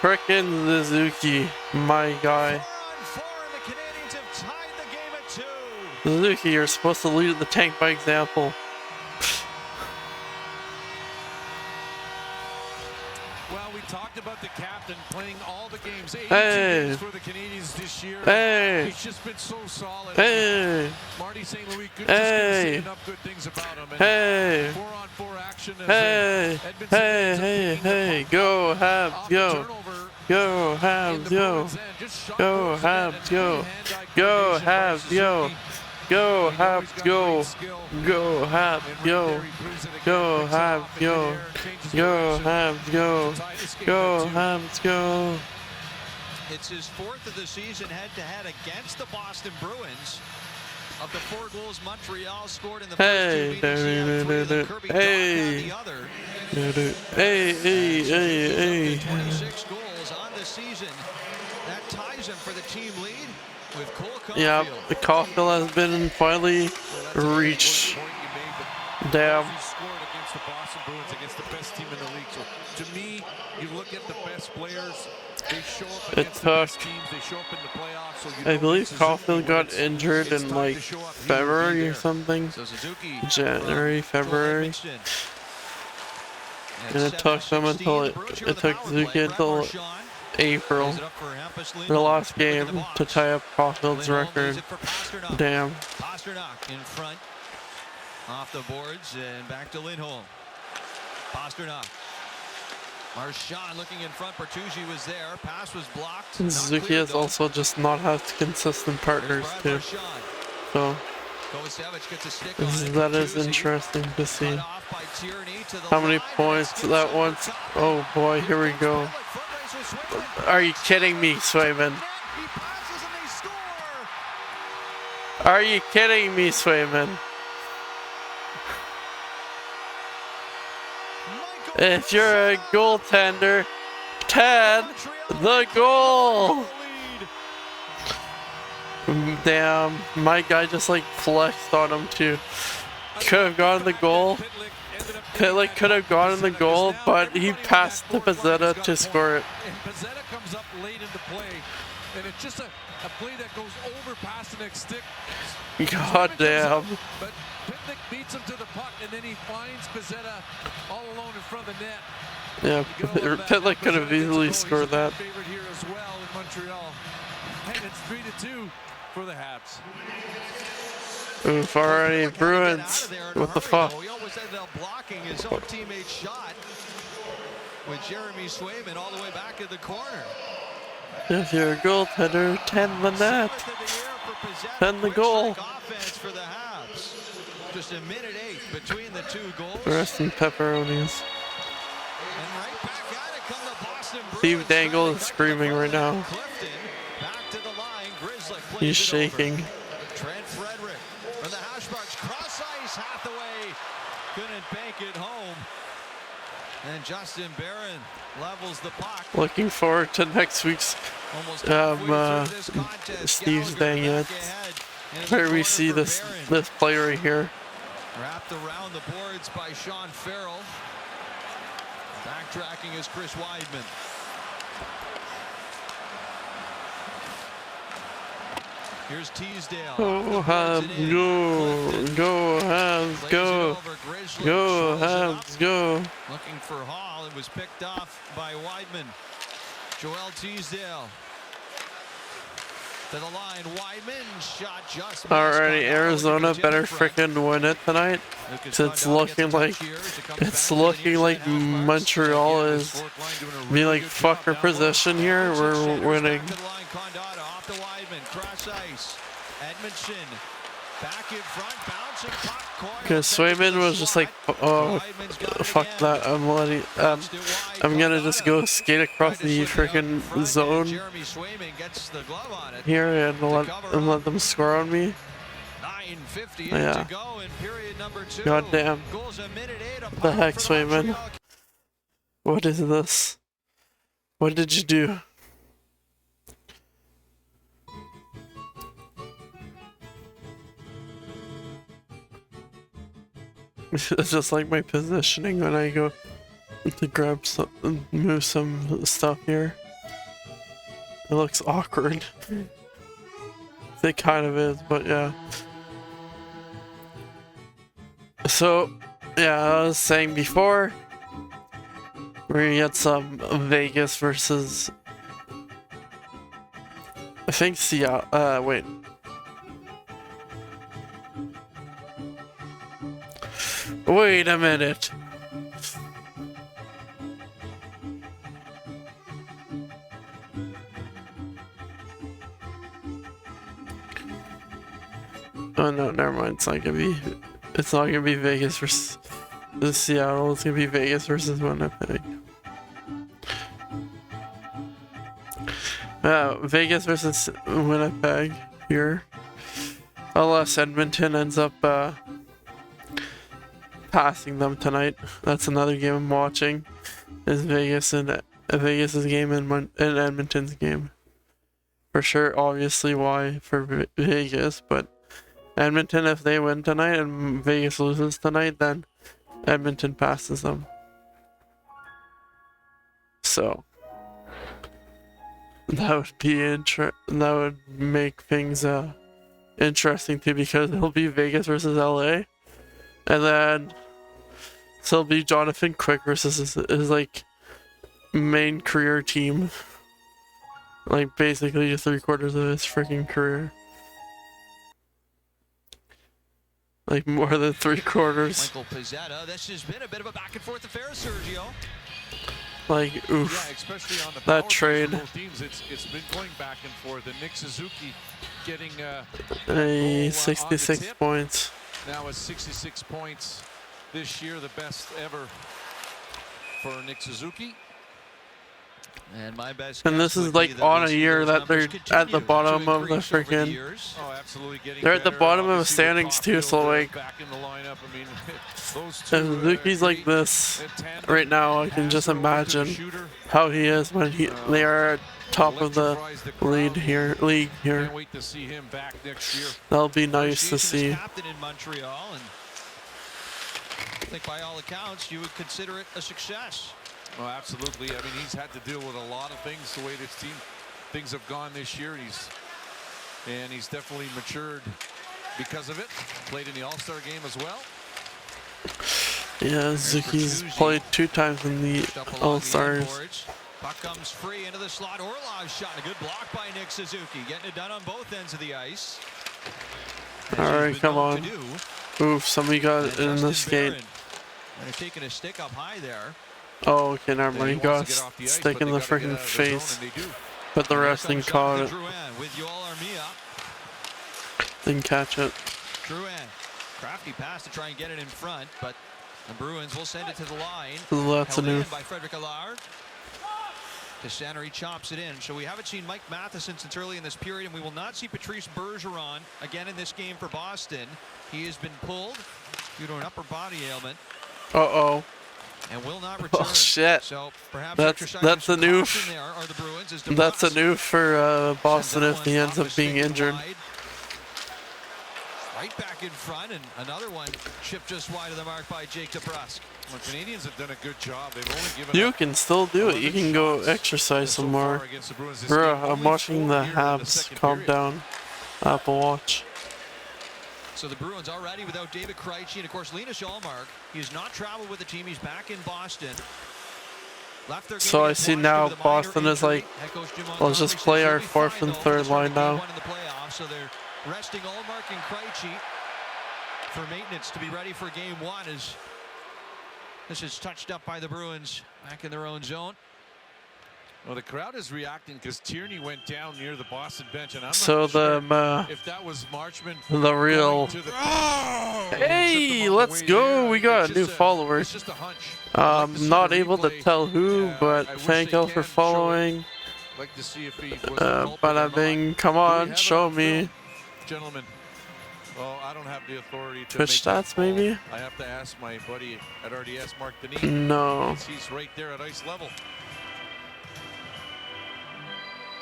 Frickin' Suzuki, my guy. 4-on-4, and the Canadians have tied the game at 2. Suzuki, you're supposed to lead the tank by example. about the captain playing all the games. 82 Hey. games for the Canadians this year. Hey. He's just been so solid. Hey. Marty St. Louis just Hey. couldn't say enough good things about him. And Hey. 4-on-4 action. As Hey. Edmonton ends up Hey. picking the Hey. puck Go off Habs. the Go. turnover Go in Habs. the Go. Bruins' end. Just shot Go towards the net Habs. and Go. hand-eye Go coordination by Habs. Go. Suzuki. Go We know he's Habs. got Go. great skill. Go Habs. And right Go. there, he proves it again. Go Picks it Habs. off in Go. midair, changes Go direction Habs. Go. to tie this game Go at 2. Habs. Go. It's his 4th of the season head-to-head against the Boston Bruins. Of the 4 goals Montreal scored in the Hey. first 2 meetings, he had 3 of them. Kirby Dach Hey. had the other. Hey. Hey. Hey. Up to 26 goals on the season. That ties him for the team lead with Cole Caulfield. Yeah, the Caulfield has been finally reached. Damn. He scored against the Boston Bruins, against the best team in the league. So to me, you look at the best players, they show up against the best teams, they show up in the playoffs. So you I know believe Suzuki, Caulfield got it's injured time in to like show up. He will be February or there. something. So Suzuki January, from February. Joel Edmondson. And it took them until it took Suzuki until April, their last game, to tie up Caulfield's record. Damn. Pasternak in front, off the boards, and back to Lindholm. Pasternak. Marchand looking in front. Bertuzzi was there. Pass was blocked. Suzuki has also just not had consistent partners too. So that is interesting to see. How many points that once? Oh boy, here we go. Are you kidding me, Swayman? Are you kidding me, Swayman? If you're a goaltender, Ted, the goal! Damn, my guy just like flexed on him too. Could have gotten the goal. Pitlick could have gotten the goal, but he passed to Pezzetta to score it. And Pezzetta comes up late into play, and it's just a play that goes over Pasternak's stick. God damn. But Pitlick beats him to the puck, and then he finds Pezzetta all alone in front of the net. Yeah, Pitlick could have easily scored that. Favorite here as well in Montreal, and it's 3-2 for the Habs. Oof, already Bruins. What the fuck? He almost ended up blocking his own teammate's shot with Jeremy Swayman all the way back in the corner. If you're a goaltender, tend the net. Tend the goal. Offense for the Habs. Just a minute 8 between the 2 goals. Rest in pepperonis. And right back at it come the Boston Bruins. Steve Dangle is screaming right now. Clifton back to the line. Grizzly plays He's it shaking. over. Trent Frederick from the hash marks. Cross ice. Hathaway couldn't bank it home. And Justin Barron levels the puck. Looking forward to next week's Steve's Dang It, where we see this play right here. Wrapped around the boards by Sean Farrell. Backtracking is Chris Weidman. Here's Teasdale. Go Habs, go! Go Habs, go! Go Habs, go! Looking for Hall. It was picked off by Weidman. Joel Teasdale to the line. Weidman shot just. Alrighty, Arizona better frickin' win it tonight. It's looking like Montreal is being like fuck our position here. We're winning. Because Swayman was just like, oh, fuck that. I'm gonna just go skate across the freaking zone here and let them score on me. Yeah. God damn. The heck, Swayman? What is this? What did you do? It's just like my positioning when I go to grab some, move some stuff here. It looks awkward. It kind of is, but yeah. So, yeah, I was saying before, We're gonna get some Vegas versus, I think Seattle. Wait. Wait a minute. Oh no, never mind. It's not gonna be Vegas versus Seattle. It's gonna be Vegas versus Winnipeg. Vegas versus Winnipeg here. Unless Edmonton ends up passing them tonight. That's another game I'm watching. Is Vegas's game and Edmonton's game. For sure, obviously why for Vegas, but Edmonton, if they win tonight and Vegas loses tonight, then Edmonton passes them. So that would be that would make things interesting too, because it'll be Vegas versus LA, and then so it'll be Jonathan Quick versus his like main career team, like basically 3/4 of his freaking career. Like more than 3/4. Michael Pizzetta, this has been a bit of a back and forth affair, Sergio. Like, oof. Yeah, especially on the that trade. both teams, it's been going back and forth. And Nick Suzuki getting 66 points. Now with 66 points this year, the best ever for Nick Suzuki. And my best. And this is like on a year that they're at the bottom of the freaking. Oh, absolutely. They're at the bottom of the standings too, so like. Back in the lineup. I mean, those If two, Suzuki's like this right now, I can just imagine how he is when they are at top of the league here. Can't wait to see him back next year. That'll be nice to see. Captain in Montreal, and I think by all accounts you would consider it a success. Oh, absolutely. I mean, he's had to deal with a lot of things the way this things have gone this year. He's definitely matured because of it. Played in the All-Star game as well. Yeah, Suzuki's played 2 times in the All-Stars. Puck comes free into the slot. Orlov's shot. A good block by Nick Suzuki. Getting it done on both ends of the ice. Alright, come on. Oof, somebody got it in the skate. And they're taking a stick up high there. Oh, okay, never mind. He got a stick in the freaking face. But the wrestling caught it. Didn't catch it. Drouin. Crafty pass to try and get it in front, but the Bruins will send it to the line. That's a new. By Frederick Allard. To center, he chops it in. So we haven't seen Mike Matheson since early in this period, and we will not see Patrice Bergeron again in this game for Boston. He has been pulled due to an upper body ailment. Uh-oh. And will not return. Oh shit! So perhaps that's a new. That's a new for Boston if he ends up being injured. Right back in front, and another one chipped just wide of the mark by Jake DeBrusk. Well, Canadians have done a good job. They've only given. You can still do it. You can go exercise some more. Bro, I'm watching the Habs calm down. Apple Watch. So the Bruins already without David Krejci and of course Linus Ullmark. He has not traveled with the team. He's back in Boston. Left their game so I see now Boston is like, let's just play our 4th and 3rd line now. So they're resting Ullmark and Krejci for maintenance to be ready for game 1 as this is touched up by the Bruins back in their own zone. Well, the crowd is reacting because Tierney went down near the Boston bench, and I'm so not the sure if that was Marchman. The real. Hey, let's go! We got a new follower. It's just a hunch. Not able to tell who, but thank you for following. Like to see if he Bada bing, come on, show me. Gentlemen, well, I don't have the authority to Twitch stats, maybe? I have to ask my buddy at RDS, Mark Denis. No. He's right there at ice level.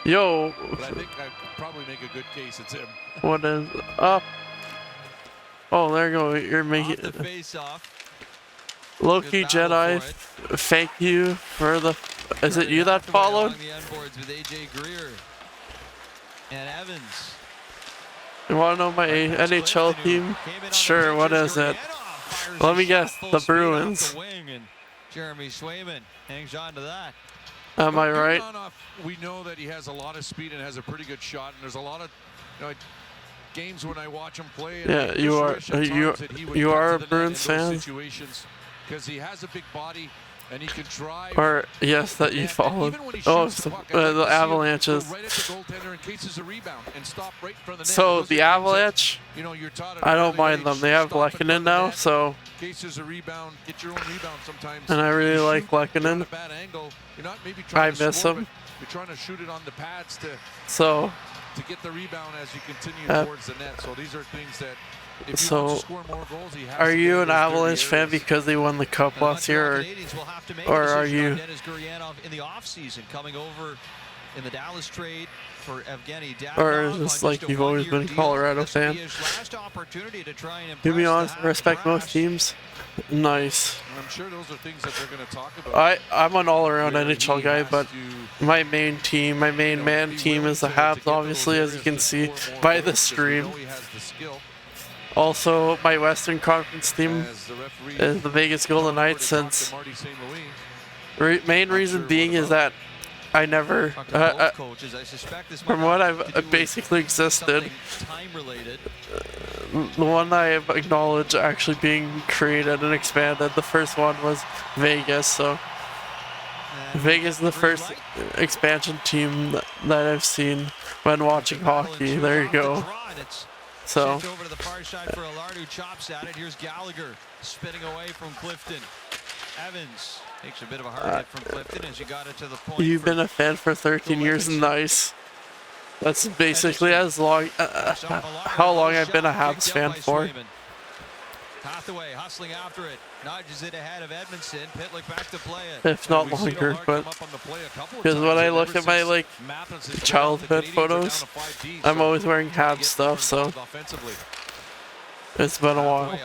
Yo. But I think I could probably make a good case it's him. What is up? Oh, there you go. You're making the face off. Loki Jedi. Thank you for the. Is it you that followed? The endboards with AJ Greer and Evans. You want to know my NHL team? Sure. What is it? Let me guess. The Bruins. Jeremy Swayman hangs on to that. Am I right? We know that he has a lot of speed and has a pretty good shot. And there's a lot of games when I watch him play. Yeah, you are a Bruins fan. Because he has a big body and he can drive. Or yes, that you followed. Oh, the Avalanches. Right at the goaltender in case there's a rebound and stop right in front of the net. So the Avalanche, I don't mind them. They have Lehkonen now, so. In case there's a rebound, get your own rebound sometimes. And I really like Lehkonen. I miss him. You're trying to shoot it on the pads to get the rebound as you continue towards the net. So these are things that. So, are you an Avalanche fan because they won the Cup last year, or are you? In the offseason, coming over in the Dallas trade for Evgeny Dadonov, or is this like you've always been a Colorado fan? To be honest, I respect most teams. Nice. I'm sure those are things that they're going to talk about. I'm an all-around NHL guy, but my main team, my main man team is the Habs, obviously, as you can see by the stream. Also, my Western Conference team is the Vegas Golden Knights, since main reason being is that I never, from what I've basically existed, the one I have acknowledged actually being created and expanded, the first one was Vegas, so Vegas is the first expansion team that I've seen when watching hockey. There you go. So over to the far side for Allard, who chops at it. Here's Gallagher spinning away from Clifton. Evans takes a bit of a hard hit from Clifton as he got it to the point. You've been a fan for 13 years. Nice. That's basically as long how long I've been a Habs fan for. Hathaway hustling after it, nudges it ahead of Edmondson. Pitlick back to play it. If not longer, but because when I look at my childhood photos, I'm always wearing Habs stuff, so it's been a while.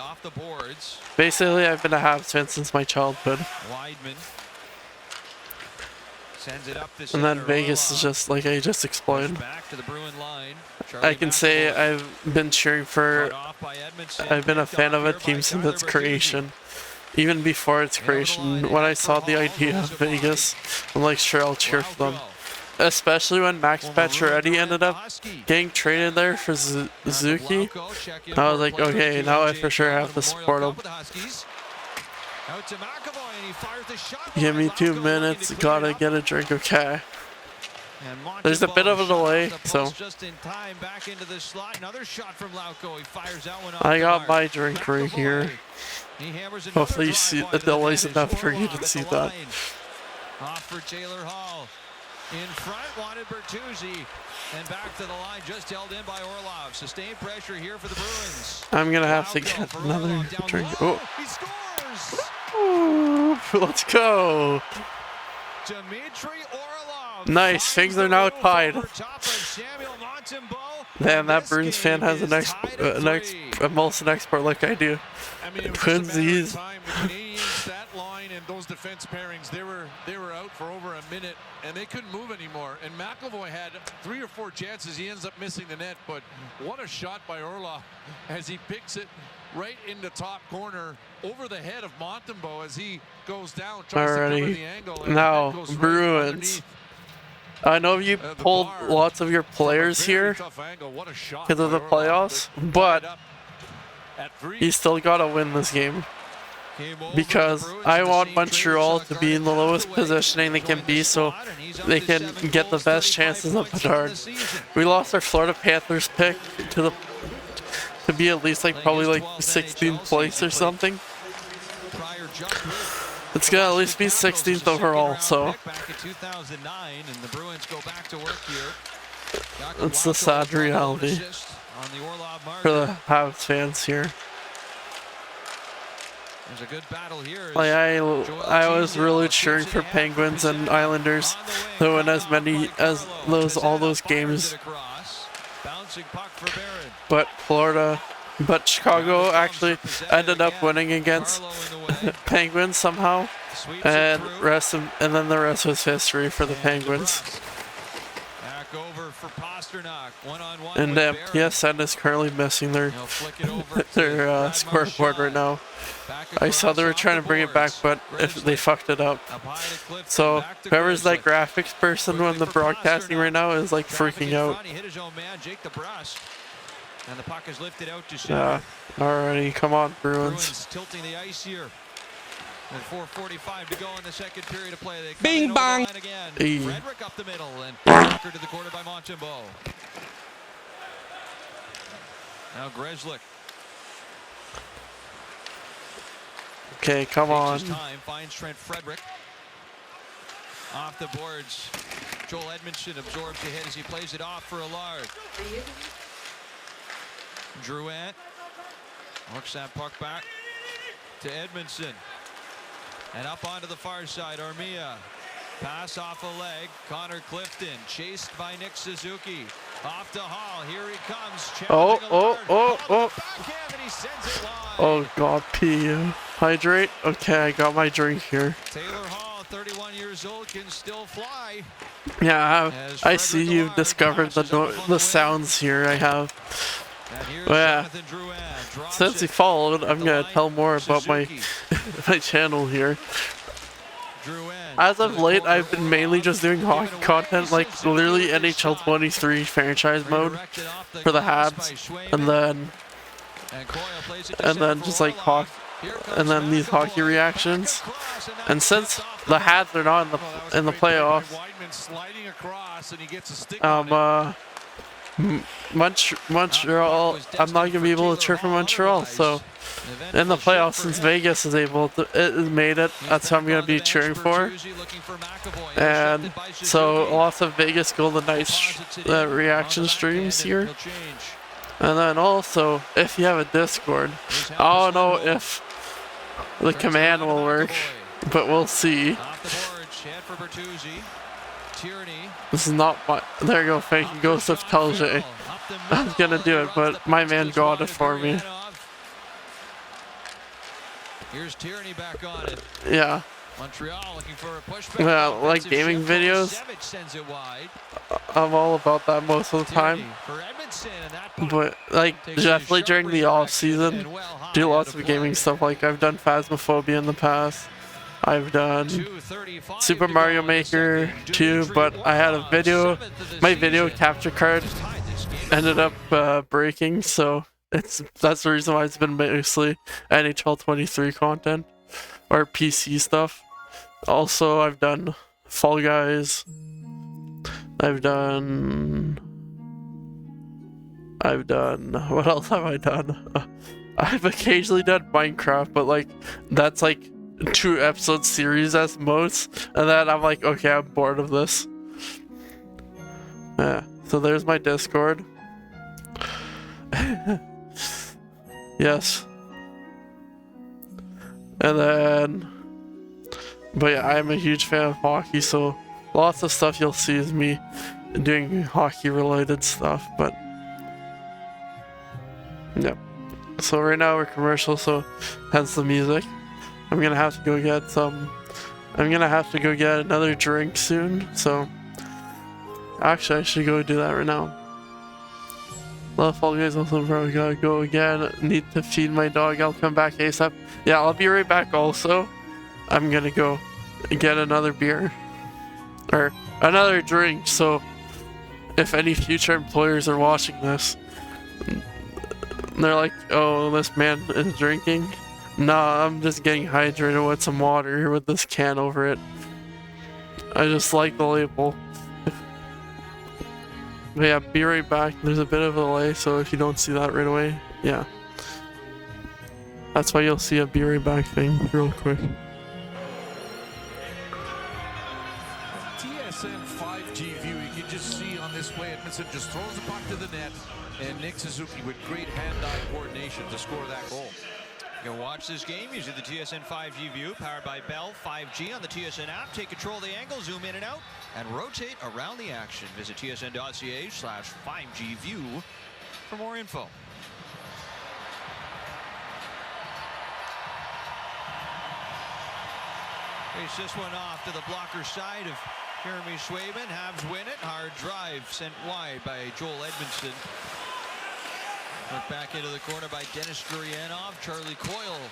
Basically, I've been a Habs fan since my childhood. And then Vegas is just like I just explained. I can say I've been cheering for, I've been a fan of a team since its creation. Even before its creation, when I saw the idea of Vegas, I'm like, sure, I'll cheer for them. Especially when Max Pacioretty ended up getting traded there for Suzuki. I was like, okay, now I for sure have to support him. Give me 2 minutes, gotta get a drink, okay. There's a bit of a delay, so I got my drink right here. Hopefully you see the delay's enough for you to see that. Off for Taylor Hall. In front, wanted Bertuzzi. And back to the line, just held in by Orlov. Sustained pressure here for the Bruins. I'm gonna have to get another drink. Oh, he scores! Ooh, let's go. Dimitri Orlov. Nice, things are now tied. Man, that Bruins fan has an Molson export like I do. I mean, Twinsies. That line and those defense pairings, they were out for over a minute and they couldn't move anymore. And McAvoy had 3 or 4 chances. He ends up missing the net, but what a shot by Orlov as he picks it right in the top corner over the head of Montembeault as he goes down. Alrighty, now Bruins. I know you pulled lots of your players here because of the playoffs, but you still gotta win this game. Because I want Montreal to be in the lowest positioning they can be so they can get the best chances of Bedard. We lost our Florida Panthers pick to be at least probably 16th place or something. It's gonna at least be 16th overall, so it's the sad reality for the Habs fans here. There's a good battle here. I was really cheering for Penguins and Islanders to win as many as all those games. But Chicago actually ended up winning against Penguins somehow, and then the rest was history for the Penguins. Back over for Pasternak, one-on-one And with PSN is currently missing their He'll flick it over to their Brad scoreboard right now. Back I saw they were across trying off to bring the it back, boards. but if they Grizzly fucked it up. up high to Clifton, So back to whoever's that Grizzly. graphics person on the Quickly for broadcasting right now is like Traffic freaking in out. front, he hit his own man, Jake DeBrusque. And the puck is lifted out to Yeah, center. alrighty, come on, Bruins. Bruins tilting the ice here. With 4:45 to go in the second period of play. They come Bing in over the bang. line again. Hey. Frederick up the middle and knocker to the corner by Montembeault. Now Grzelcyk Okay, come takes on. his time, finds Trent Frederick. Off the boards. Joel Edmondson absorbs the hit as he plays it off for Allard. Drouin works that puck back to Edmondson. And up onto the far side, Armia. Pass off a leg. Connor Clifton chased by Nick Suzuki. Off to Hall. Here he comes. Oh, challenging oh, Allard. oh, Ball to the backhand, and he sends it wide. Oh god, pee. Hydrate? Okay, I got my drink here. Taylor Hall, 31 years old, can still fly. Yeah, As I see Frederick you've Allard discovered passes up on the wing. sounds here I have. And here's Yeah. Jonathan Drouin. Drops Since you it. followed, I'm The gonna line, tell more about my Suzuki. my channel here. Drouin As to of the late, corner. I've been mainly just doing hockey Given away, content, like Suzuki literally with his NHL shot. 23 franchise mode Redirected off the for the glass HABs, by Schwayman. and then And Coyle plays it to and center then for just like Orlov. hockey, Here comes and then these hockey McAvoy. reactions. Back across, and And that's since tipped off the net. HABs are not in Oh, that was the a great play by playoffs, Weidman sliding across, and he gets a stick on it. Montreal, I'm not gonna be able to cheer for Montreal. So in the playoffs, since Vegas is able to, it made it. That's who I'm gonna be cheering for. And so lots of Vegas Golden Knights reaction streams here. And then also, if you have a Discord, I don't know if the command will work, but we'll see. Off the boards, head for Bertuzzi. Tierney. This is not my. There you go, thank you, Ghost of Telge. I was gonna do it, but my man got it for me. Here's Tierney back on it. Yeah. Montreal looking for a pushback. Yeah, like Offensive gaming shift. videos. Kovacevic sends it wide. I'm all about that most of the Tierney time. for Edmondson, and that puck But like takes a definitely sharp during the off season, and well high do out lots of of gaming play. stuff. Like I've done Phasmophobia in the past. I've done 2:35 Super to Mario go in the Maker second. 2, Dmitry but I had a Orlov, video, 7th of the my video season. capture card Just tied this game. ended up breaking, so that's the reason why it's been mostly NHL 23 content or PC stuff. Also, I've done Fall Guys. I've done what else have I done? I've occasionally done Minecraft, but like that's like 2 episode series as most, and then I'm like, okay, I'm bored of this. Yeah, so there's my Discord. Yes. And then, but yeah, I'm a huge fan of hockey, so lots of stuff you'll see is me doing hockey related stuff, but yeah. So right now we're commercial, so hence the music. I'm gonna have to go get another drink soon, so actually I should go do that right now. Love Fall Guys, also probably gotta go again. Need to feed my dog, I'll come back ASAP. Yeah, I'll be right back also. I'm gonna go get another beer. Or another drink, so if any future employers are watching this, they're like, oh, this man is drinking. Nah, I'm just getting hydrated with some water with this can over it. I just like the label. But yeah, be right back. There's a bit of a delay, so if you don't see that right away, yeah. That's why you'll see a be right back thing real quick. TSN 5G view, you can just see on this play, Edmondson just throws the puck to the net, and Nick Suzuki with great hand-eye coordination to score that goal. You can watch this game using the TSN 5G view, powered by Bell 5G on the TSN app. Take control of the angle, zoom in and out, and rotate around the action. Visit tsn.ca/5G view for more info. Face this one off to the blocker side of Jeremy Swayman, Habs win it. Hard drive sent wide by Joel Edmondson. Worked back into the corner by Dennis Gurianov. Charlie Coyle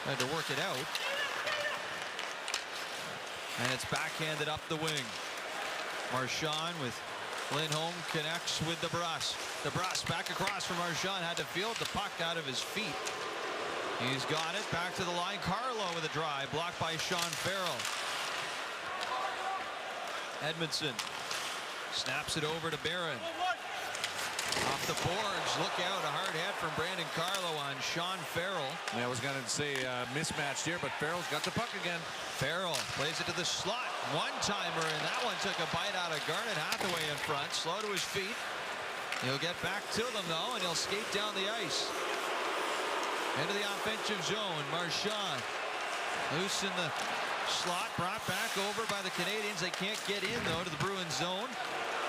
had to work it out. And it's backhanded up the wing. Marchand with Lindholm connects with DeBrusk. DeBrusk back across from Marchand. Had to field the puck out of his feet. He's got it back to the line. Carlo with a drive blocked by Sean Farrell. Edmondson snaps it over to Barron. Off the boards, look out, a hard hit from Brandon Carlo on Sean Farrell. I was going to say mismatched here, but Farrell's got the puck again. Farrell plays it to the slot. One-timer, and that one took a bite out of Garnet Hathaway in front. Slow to his feet. He'll get back to them, though, and he'll skate down the ice. Into the offensive zone, Marchand. Loose in the slot, brought back over by the Canadians. They can't get in, though, to the Bruins zone.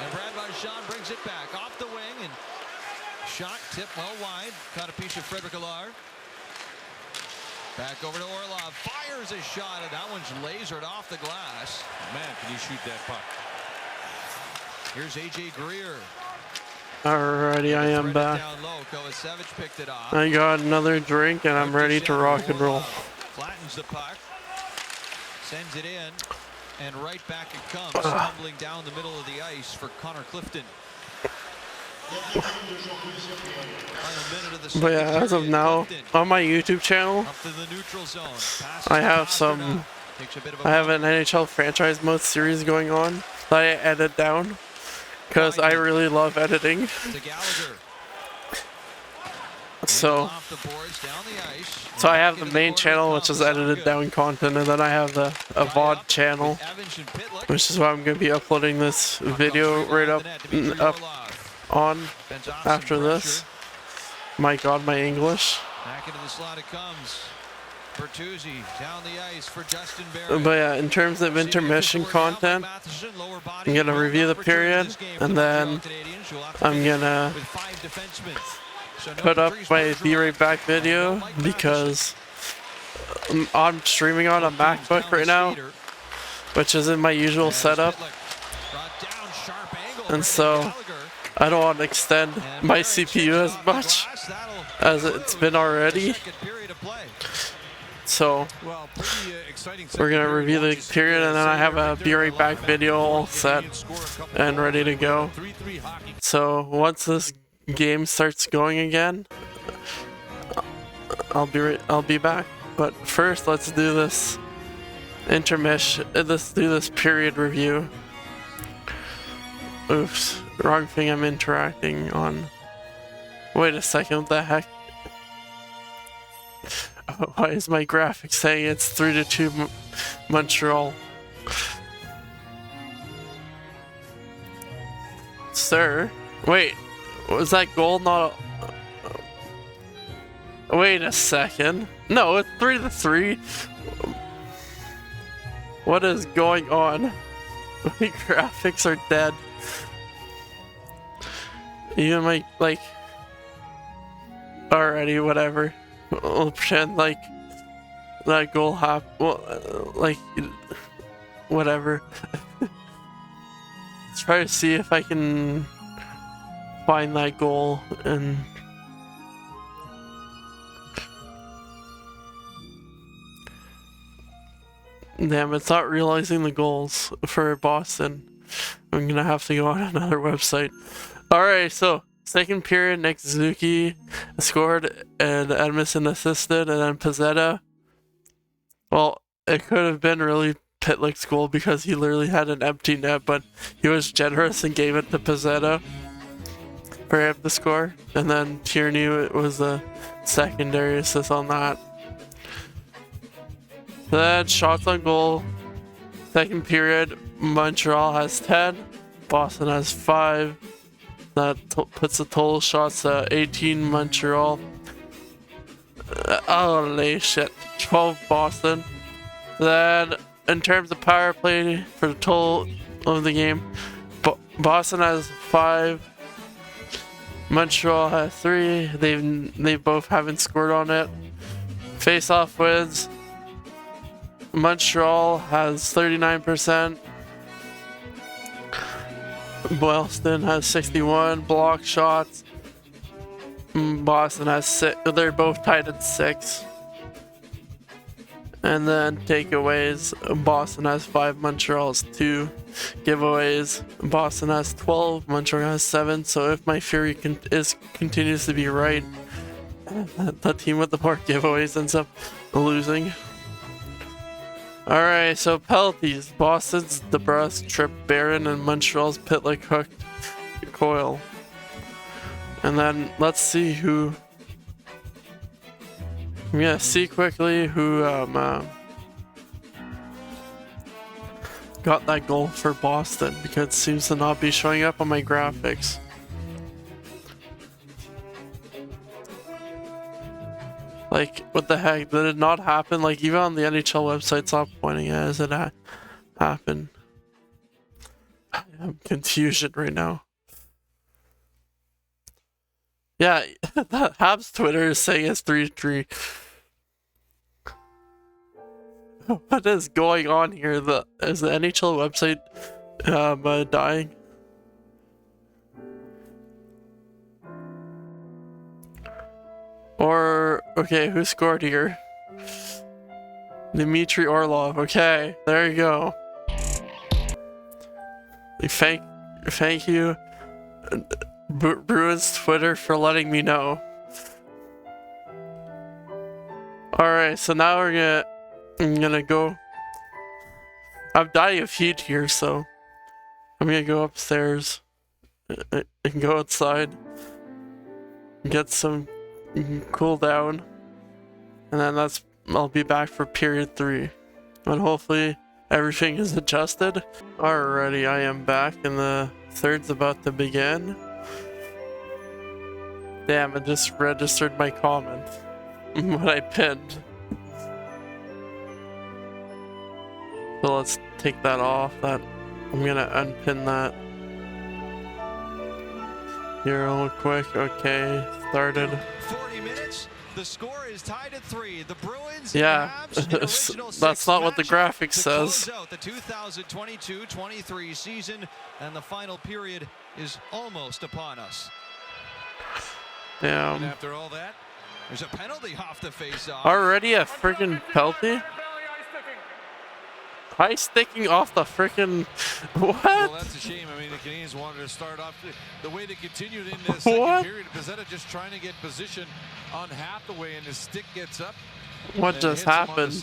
And Brad Marchand brings it back off the wing, and shot tipped well wide. Caught a piece of Frederick Allard. Back over to Orlov. Fires a shot, and that one's lasered off the glass. Man, can you shoot that puck? Here's A.J. Greer. Alrighty, I am back. Down low. Kovacevic picked it off. I got another drink and I'm ready to rock and roll. Flattens the puck. Sends it in. And right back it comes, tumbling down the middle of the ice for Connor Clifton. But yeah, as of now, on my YouTube channel, Up to the neutral zone. I have an NHL franchise mode series going on that I edit down because I really love editing. To Gallagher. So I have the main channel, which is edited down content, and then I have a VOD channel, which is why I'm going to be uploading this video right up on after this. My God, my English. Back into the slot it comes. Bertuzzi down the ice for Justin Barron. But yeah, in terms of intermission content, I'm going to review the period, and then I'm going to put up my Be Right Back video because I'm streaming on a MacBook right now, which isn't my usual setup, and so I don't want to extend my CPU as much as it's been already. So we're gonna review the period, and then I have a Be Right Back video all set and ready to go. So once this game starts going again, I'll be back. But first, let's do this intermission. Let's do this period review. Oops, wrong thing I'm interacting on. Wait a second, what the heck? Why is my graphic saying it's 3-2 Montreal? Sir, wait, was that goal not? Wait a second. No, it's 3-3. What is going on? My graphics are dead. Even my, like... Alrighty, whatever. We'll pretend like that goal happened. Well, like, whatever. Let's try to see if I can find that goal and... Damn, it's not realizing the goals for Boston. I'm gonna have to go on another website. Alright, so second period, Nick Suzuki scored and Edmondson assisted, and then Pezzetta. Well, it could have been really Pitlick's goal because he literally had an empty net, but he was generous and gave it to Pezzetta for him to score. And then Tierney was the secondary assist on that. Then shots on goal. Second period, Montreal has 10, Boston has 5. That puts the total shots at 18 Montreal. Holy shit, 12 Boston. Then in terms of power play for the total of the game, Boston has 5, Montreal has 3. They both haven't scored on it. Face-off wins. Montreal has 39%, Boston has 61 block shots. Boston has 6. They're both tied at 6. And then takeaways. Boston has 5. Montreal has 2. Giveaways. Boston has 12. Montreal has 7. So if my theory continues to be right, the team with the more giveaways ends up losing. Alright, so penalties. Boston's DeBrusque, Trip Barron, and Montreal's Pitlick hooked Coyle. And then let's see who. I'm gonna see quickly who got that goal for Boston, because it seems to not be showing up on my graphics. Like, what the heck? Did it not happen? Like, even on the NHL website, it's not pointing it as it happened. I'm confusion right now. Yeah, the Habs Twitter is saying it's 3-3. What is going on here? Is the NHL website dying? Or, okay, who scored here? Dmitry Orlov. Okay, there you go. Thank you, Bruins Twitter, for letting me know. Alright, so now I'm gonna go. I'm dying of heat here, so I'm gonna go upstairs and go outside, get some cool down, and then I'll be back for period 3, and hopefully everything is adjusted. Alrighty, I am back, and the third's about to begin. Damn, it just registered my comment when I pinned. So let's take that off. I'm gonna unpin that here real quick. Okay, started. 40 minutes. The score is tied at 3. The Bruins. Yeah, that's not what the graphic says. Close out the 2022-23 season, and the final period is almost upon us. Damn. And after all that, there's a penalty off the face-off. Already a freaking penalty? High sticking off the freaking what? Well, that's a shame. I mean, the Canadiens wanted to start off the way they continued in the second period. Bezetta just trying to get position on Hathaway, and his stick gets up. What just happened?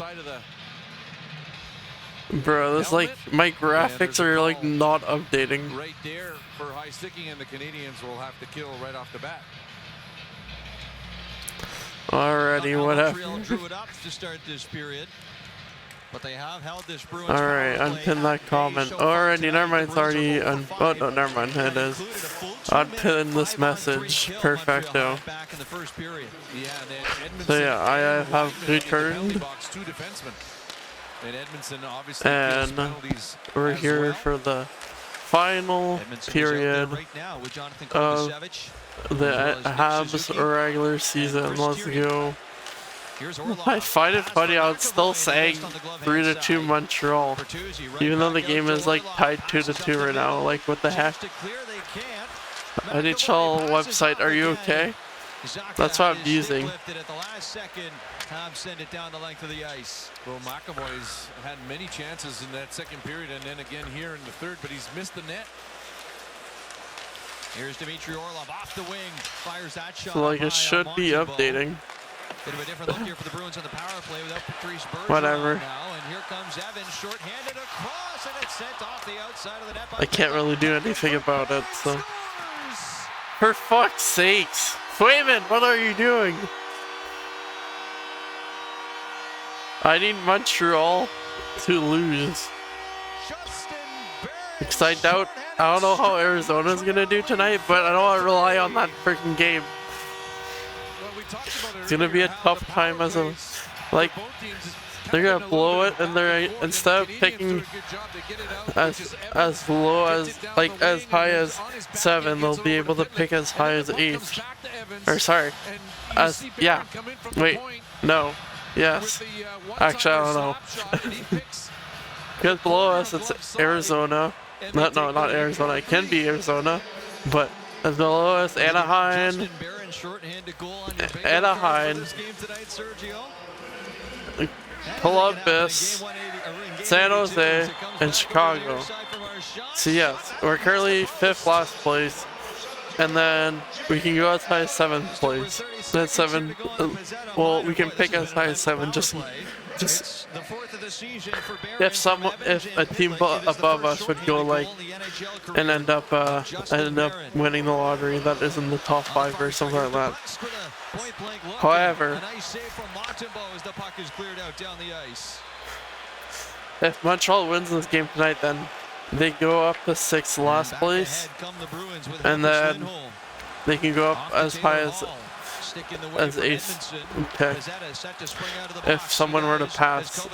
Bro, this like my graphics are like not updating. Right there for high sticking, and the Canadiens will have to kill right off the bat. Alrighty, whatever. Montreal drew it up to start this period. But they have held this Bruins. Alright, unpin that comment. Alrighty, never mind, it's already oh no, never mind, it is. Unpin this message. Perfecto. So yeah, I have returned. And we're here for the final period of the Habs regular season. Let's go. I find it funny how it's still saying 3-2 Montreal, even though the game is like tied 2-2 right now. Like, what the heck? NHL website, are you okay? That's what I'm using. Well, McAvoy's had many chances in that second period, and then again here in the third, but he's missed the net. Here's Dmitry Orlov off the wing, fires that shot. So like, it should be updating. Bit of a different look here for the Bruins on the power play without Patrice Bergeron. Whatever. Now, and here comes Evans, short-handed across, and it's sent off the outside of the net. I can't really do anything about it, so. For fuck's sakes! Swayman, what are you doing? I need Montreal to lose. Because I don't know how Arizona's gonna do tonight, but I don't want to rely on that freaking game. It's gonna be a tough time as a, like, they're gonna blow it, and they're, instead of picking as low as, like, as high as 7, they'll be able to pick as high as 8. Or sorry, as, yeah, wait, no, yes, actually I don't know. Because below us it's Arizona, not Arizona. It can be Arizona, but as below us, Anaheim, Columbus, San Jose, and Chicago. So yes, we're currently 5th last place, and then we can go as high as 7th place. That's 7. Well, we can pick as high as 7 just if a team above us would go like and end up winning the lottery that is in the top 5 or something like that. However, if Montreal wins this game tonight, then they go up to 6th last place, and then they can go up as high as 8th pick if someone were to pass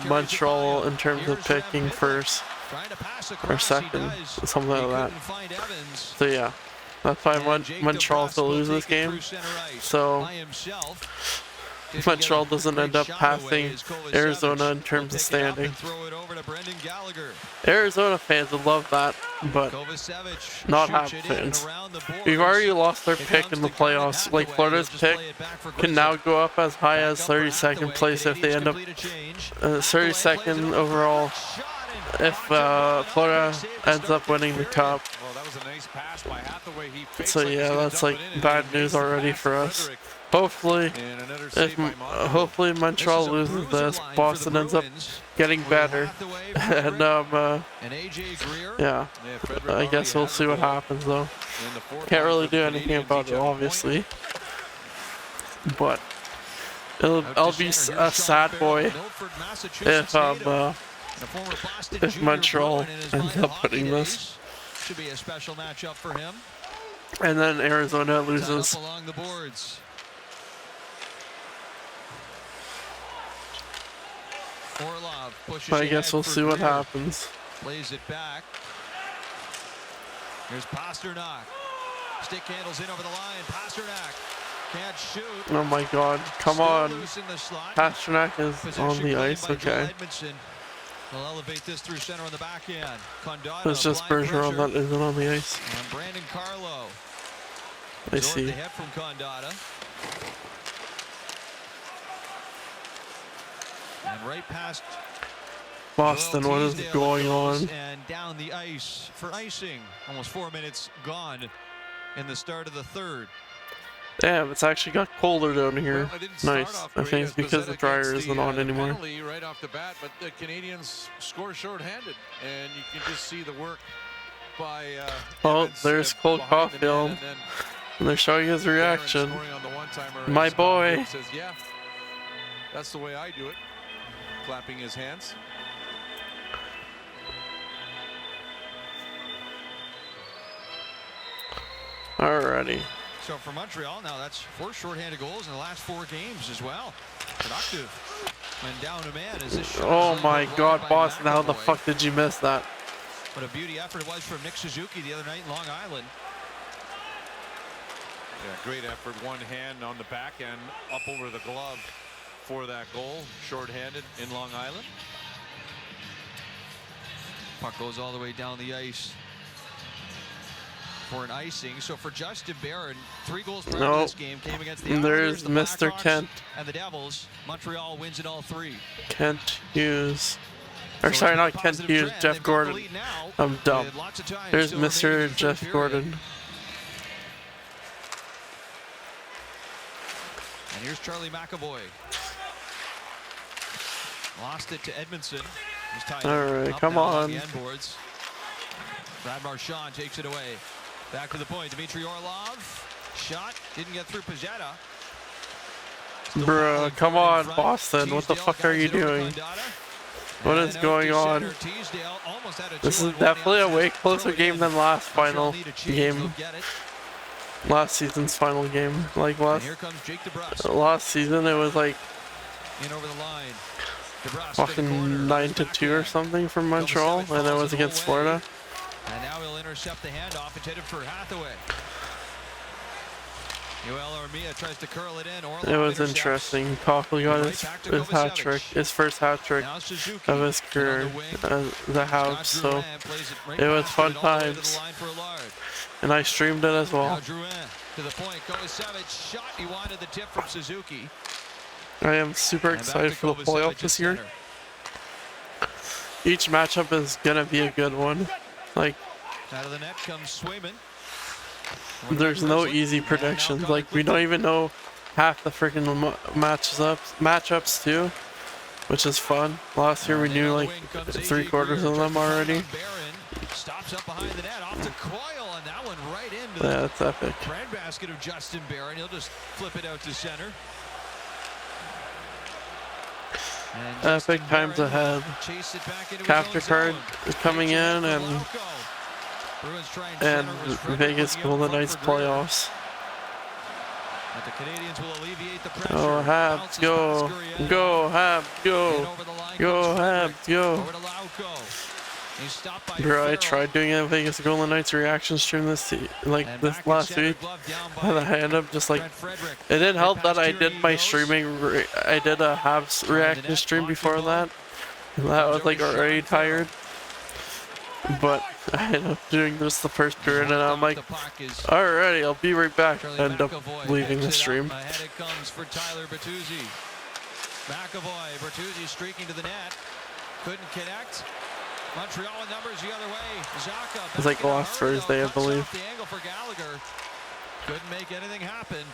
Montreal in terms of picking 1st or 2nd, something like that. So yeah, that's why Montreal to lose this game. So Montreal doesn't end up passing Arizona in terms of standing. Arizona fans would love that, but not Habs fans. We've already lost their pick in the playoffs. Like, Florida's pick can now go up as high as 32nd place if they end up 32nd overall if Florida ends up winning the cup. So yeah, that's like bad news already for us. Hopefully Montreal loses this, Boston ends up getting better, and yeah, I guess we'll see what happens though. Can't really do anything about it, obviously, but I'll be a sad boy if Montreal ends up winning this. Should be a special matchup for him. And then Arizona loses. Along the boards. Orlov pushes I guess we'll see what happens. Plays it back. Here's Pasternak. Stick handles in over the line. Pasternak can't shoot. Oh my God! Come on. Pasternak is on the ice. Okay. Will elevate this through center on the back end. Condado, it's just Bergeron that isn't on the ice. And Brandon Carlo. I see. The head from Condado. And right past Boston, what is going on? And down the ice for icing. Almost 4 minutes gone in the start of the 3rd. Damn, it's actually got colder down here. Well, Nice. I think it's because the dryer isn't on anymore. Right off the bat, but the Canadians score shorthanded, and you can just see the work by. Oh, there's Cole Caulfield, and they're showing his reaction. My boy. Says, yeah, that's the way I do it. Clapping his hands. Alrighty. So for Montreal, now that's 4 shorthanded goals in the last 4 games as well. Productive. And down a man as this. Oh my God, Boston! How the fuck did you miss that? What a beauty effort it was from Nick Suzuki the other night in Long Island. Yeah, great effort. One hand on the back end, up over the glove for that goal. Shorthanded in Long Island. Puck goes all the way down the ice for an icing. So for Justin Barron, 3 goals prior to this game came against the Islanders, Islanders, the Mr. Kent and the Devils. Montreal wins it all 3. Kent Hughes. Or sorry, not Kent Hughes, Jeff Gordon. I'm dumb. There's Mr. Jeff Gordon. And here's Charlie McAvoy. Lost it to Edmondson. Alright, come on. Brad Marchand takes it away. Back to the point. Dmitry Orlov. Shot. Didn't get through Pajetta. Bruh, come on, Boston. What the fuck are you doing? What is going on? This is definitely a way closer game than last final game. Last season's final game. Like last season, it was like fucking 9-2 or something from Montreal, and it was against Florida. And now he'll intercept the handoff. It's headed for Hathaway. Tries to curl it in. It was interesting. Copley got his hat trick, his first hat trick of his career, the Habs. So it was fun times, and I streamed it as well. To the point, Kovacevic shot. He wanted the tip from Suzuki. I am super excited for the playoff this year. Each matchup is gonna be a good one. Like, out of the net comes Swayman. There's no easy predictions. Like, we don't even know half the freaking matchups too, which is fun. Last year we knew like 3/4 of them already. Stops up behind the net, off to Coyle, and that one right into the that's epic. breadbasket of Justin Barron. He'll just flip it out to center. Epic times ahead. Capture card is coming in, and Vegas Golden Knights playoffs. But the Canadians will alleviate the pressure. Go Habs, go! Go Habs, go! Go Habs, go! Bro, I tried doing a Vegas Golden Knights reaction stream this last week, and I ended up just like, it didn't help that I did my streaming, I did a Habs reaction stream before that, and that was like already tired, but I ended up doing this the first period, and I'm like, alrighty, I'll be right back. I ended up leaving the stream. Ahead it comes for Tyler Bertuzzi. McAvoy, Bertuzzi streaking to the net, couldn't connect. Montreal numbers the other way. Zaka. It's like last Thursday, I believe. The angle for Gallagher. Couldn't make anything happen.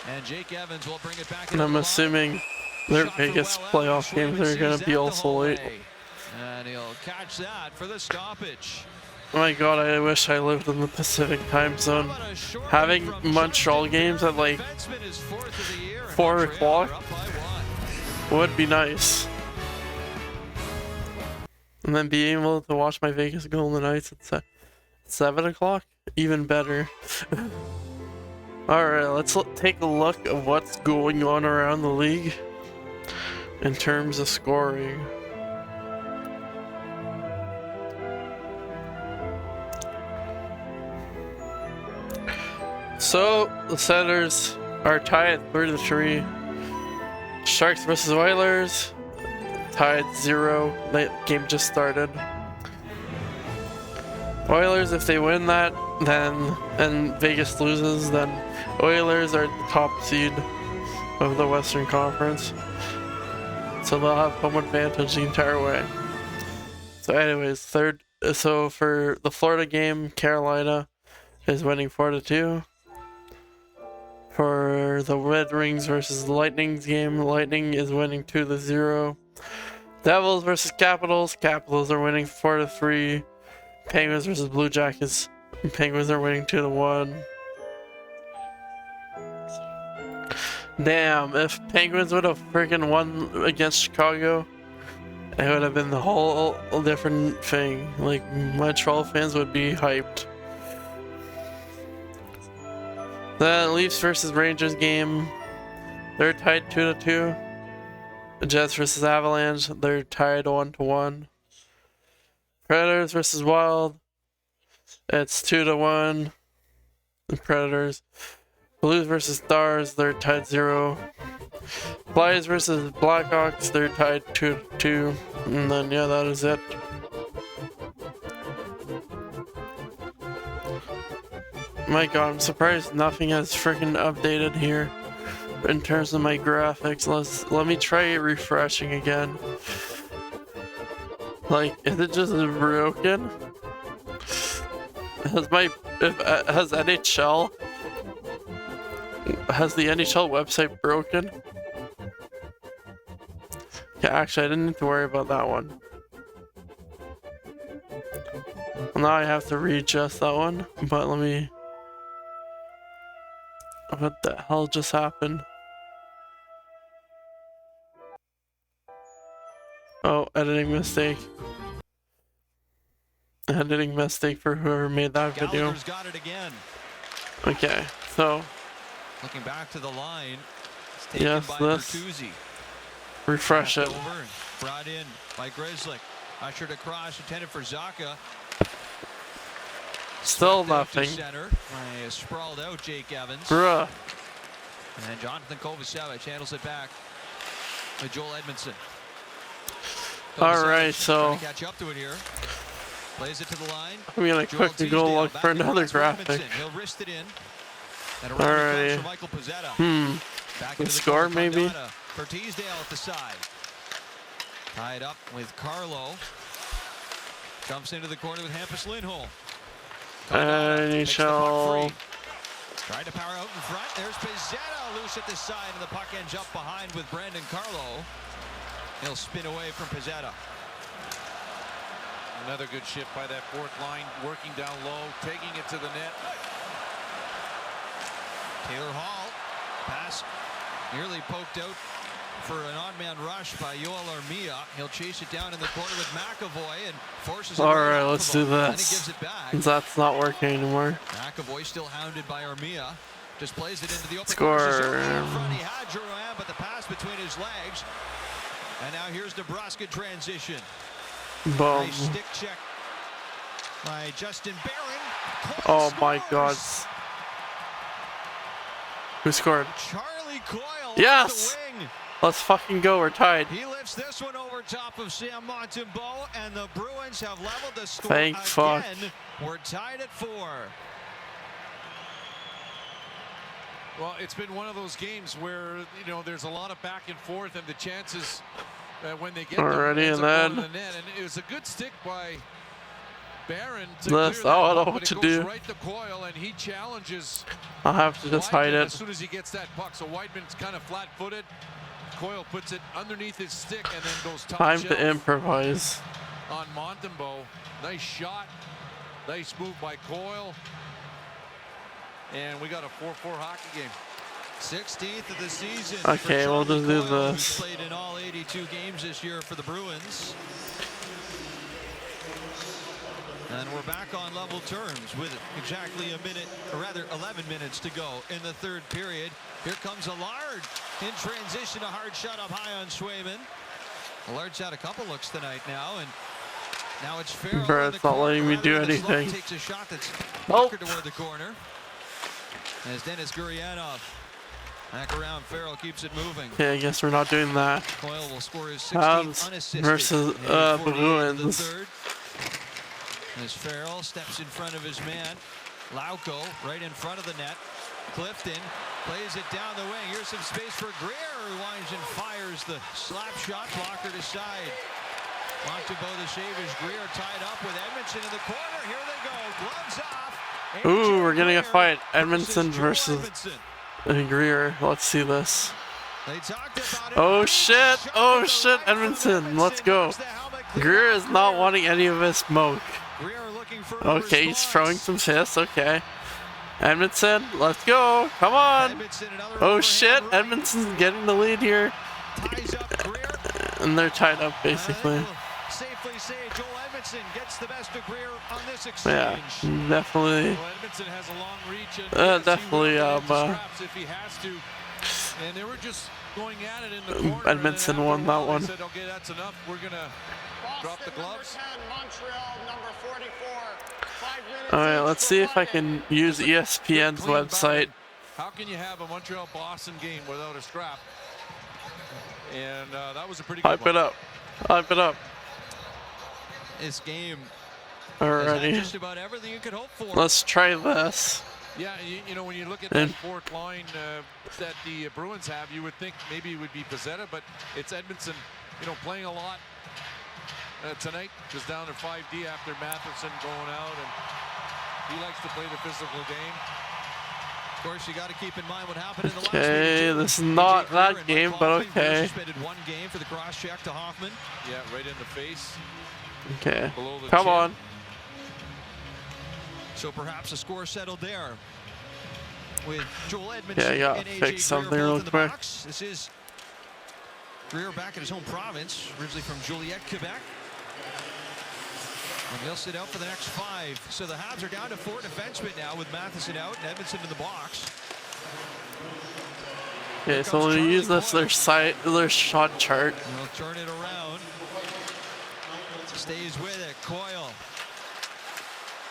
And Jake Evans will bring it back. And I'm assuming their Vegas playoff games are going to be also late. And he'll catch that for the stoppage. Oh my god, I wish I lived in the Pacific time zone. Having Montreal games at like 4 o'clock would be nice. And then being able to watch my Vegas Golden Knights at 7 o'clock, even better. Alright, let's take a look at what's going on around the league in terms of scoring. So, the Senators are tied at 3-3. Sharks versus Oilers. Tied 0. That game just started. Oilers, if they win that, then and Vegas loses, then Oilers are the top seed of the Western Conference. So they'll have home advantage the entire way. So anyways, so for the Florida game, Carolina is winning 4-2. For the Red Wings versus the Lightning's game, Lightning is winning 2-0. Devils versus Capitals. Capitals are winning 4-3. Penguins versus Blue Jackets. Penguins are winning 2-1. Damn, if Penguins would have freaking won against Chicago, it would have been the whole different thing. Like, Montreal fans would be hyped. The Leafs versus Rangers game. They're tied 2-2. The Jets versus Avalanche, they're tied 1-1. Predators versus Wild, it's 2-1. The Predators. Blues versus Stars, they're tied 0. Flyers versus Blackhawks, they're tied 2-2. And then yeah, that is it. My god, I'm surprised nothing has freaking updated here. In terms of my graphics, let me try refreshing again. Like, is it just broken? Has the NHL website broken? Yeah, actually, I didn't need to worry about that one. Well, now I have to readjust that one, but let me... What the hell just happened? Oh, editing mistake. Editing mistake for whoever made that video. Got it again. Okay, so looking back to the line. Yes, this. Bertuzzi. Refresh it. Over, brought in by Grzelcyk. Ushered across, intended for Zaka. Still Swept out to nothing. Center. Sprawled out Jake Evans. Bruh. And Jonathan Kovacevic handles it back with Joel Edmondson. Alright, so trying to catch up to it here. Plays it to the line. I'm gonna Joel quickly go Teasdale look back for in another press for graphic. Edmondson. He'll wrist it in. And around the cross for Michael Pezzetta. Back into the Score corner, maybe? Pagana for Teasdale at the side. Tied up with Carlo. Jumps into the corner with Hampus Lindholm. NHL. Tried to power out in front. There's Pezzetta loose at the side, and the puck ends up behind with Brandon Carlo. He'll spin away from Pezzetta. Another good shift by that fourth line, working down low, taking it to the net. Taylor Hall, pass nearly poked out for an odd man rush by Yoel Armia. He'll chase it down in the corner with McAvoy and forces it. Alright, right let's off of do him. And he this. gives it back. That's not working anymore. McAvoy still hounded by Armia. Just plays it into the open Score. corner. In front. He had Drouin, but the pass between his legs. And now here's Nebraska transition. Boom. Nice stick check by Justin Barron. Oh my god. Who scored? Charlie Coyle. Yes! Off the wing. Let's fucking go. We're tied. He lifts this one over top of Sam Montembeault, and the Bruins have leveled the score Thank again. fuck. We're tied at 4. Well, it's been one of those games where, you know, there's a lot of back and forth, and the chances when they get Already, and then the net, and it was a good stick by Barron to this. clear that Oh, I puck, don't know but what it to goes do. right to Coyle, and he challenges I'll have to just hide Weidman it. as soon as he gets that puck. So Weidman's kind of flat-footed. Coyle puts it underneath his stick and then goes top Time shelf to improvise. on Montembeault. Nice shot. Nice move by Coyle. And we got a 4-4 hockey game. 16th of the season. Okay, we'll just do Coyle, this. who's played in all 82 games this year for the Bruins. And we're back on level terms with exactly a minute, or rather 11 minutes to go in the third period. Here comes Allard in transition, a hard shot up high on Swayman. Allard's had a couple looks tonight now, and now it's Farrell. Bruh, it's not letting me do anything. Takes a shot that's Nope. toward the corner. As Dennis Gurianov back around, Farrell keeps it moving. Okay, I guess we're not doing that. Coyle will score his 16th HABS unassisted. versus in 48 of the Bruins. third. As Farrell steps in front of his man, Lauko right in front of the net. Clifton plays it down the wing. Here's some space for Greer, who winds and fires the slap shot, blocker to side. Montembeault to save as Greer tied up with Edmondson in the corner. Here they go, gloves off. Ooh, we're getting a Greer fight. Edmondson Joel versus Edmondson. Greer. Let's see this. They talked about it. Oh shit! Shot Oh to the shit! right from Edmondson, let's go. Moves the helmet clear. Greer is not wanting any of his smoke. Greer looking for a Okay, he's response. throwing some fists. Okay. Edmondson, let's go. Come on. Edmondson, another Oh overhand shit! right. Edmondson's getting the lead here. Ties up Greer. And they're tied up basically. Safely say Joel Edmondson gets the best of Greer on this Yeah, exchange. definitely. Well, Edmondson has a long reach, and yes, Definitely, he will get into scraps if he has to. And they were just going at it in the corner. Edmondson and then won after a that while, one. They said, okay, that's enough. We're gonna drop the gloves. Boston, number 10, Montreal, number 44. 5 minutes Alright, each let's for see if I fighting. can use ESPN's Clean website. battle. How can you have a Montreal-Boston game without a scrap? And that was a pretty good Hype one. it up. Hype it up. This game has had Alrighty. just about everything you could hope for. Let's try this. Yeah, you know, when you look at And- that fourth line that the Bruins have, you would think maybe it would be Pezzetta, but it's Edmondson, you know, playing a lot tonight. Just down to 5D after Matheson going out, and he likes to play the physical game. Of course, you got to keep in mind what happened in the last Okay, game. this is not AJ that Greer and game, Mike but Hoffman were okay. suspended 1 game for the cross check to Hoffman. Yeah, right in the face. Okay. Below the Come chin. on. So perhaps a score settled there with Joel Edmondson Yeah, I gotta and AJ fix Greer something both real in the quick. box. This is Greer back in his home province, originally from Joliet, Quebec. And they'll sit out for the next 5. So the Habs are down to 4 defensemen now with Matheson out and Edmondson in the box. Okay, so we'll use this their shot chart. And they'll turn it around. Stays with it. Coyle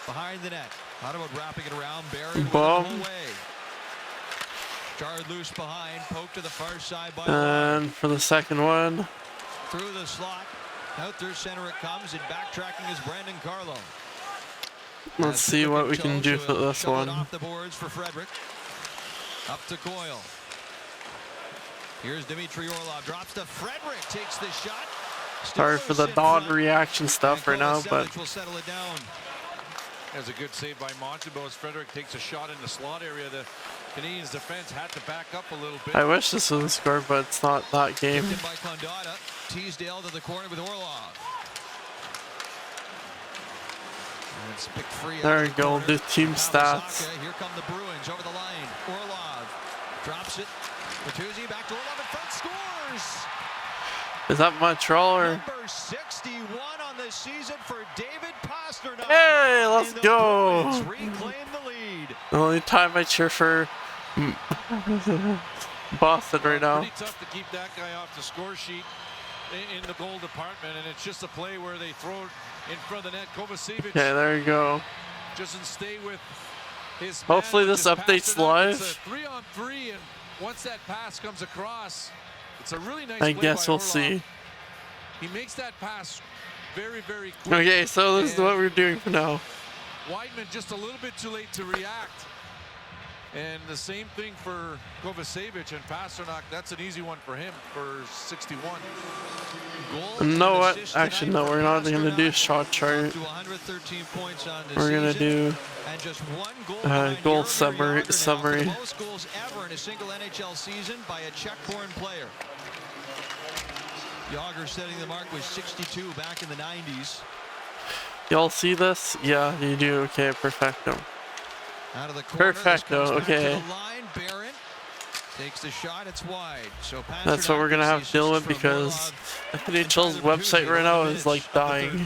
behind the net. Thought about wrapping it around. Bedard Boom. went the whole way. Jarred loose behind. Poke to the far side by And for the second one. through the slot. Out through center it comes, and backtracking is Brandon Carlo. Let's see what we can do for this one. Off the boards for Frederick. Up to Coyle. Here's Dmitry Orlov. Drops to Frederick. Takes the shot. Sorry for the non-reaction stuff right now, but will settle it down. There's a good save by Montembeau as Frederick takes a shot in the slot area. The Canadiens defense had to back up a little bit. I wish this was a score, but it's not that game. Tipped in by Condotta. Teasdale to the corner with Orlov. And it's picked free. There we go. Do team stats. Here come the Bruins over the line. Orlov drops it. Bertuzzi back to Orlov in front. Scores. Is that Montreal or? Number 61 on the season for David Pastrnak. Hey, let's And the go. Bruins reclaim the lead. The only time I cheer for Boston right now. Pretty tough to keep that guy off the score sheet in the goal department, and it's just a play where they throw it in front of the net. Kovacevic Okay, there you go. doesn't stay with his man, Hopefully which this is update's Pastrnak. live. It's a 3-on-3, and once that pass comes across, it's a really nice I play guess by we'll Orlov. see. He makes that pass very, very quick. Okay, so this is what we're doing for now. Weidman just a little bit too late to react. And the same thing for Kovacevic and Pastrnak. That's an easy one for him for 61. Goal You know and what? assist Actually, tonight no, for we're not going to do Pastrnak. shot Up chart. to 113 points on the We're going to season. do And just one goal goal behind Jaromir summary- Jagr now summary. for the most goals ever in a single NHL season by a Czech-born player. Jagr setting the mark with 62 back in the 90s. Y'all see this? Yeah, you do. Okay, perfecto. Out of the corner, this Perfecto, comes back okay. to the line. Barron takes the shot. It's wide. So That's what we're going to have to deal with assist from because Orlov. NHL's website right now is like dying.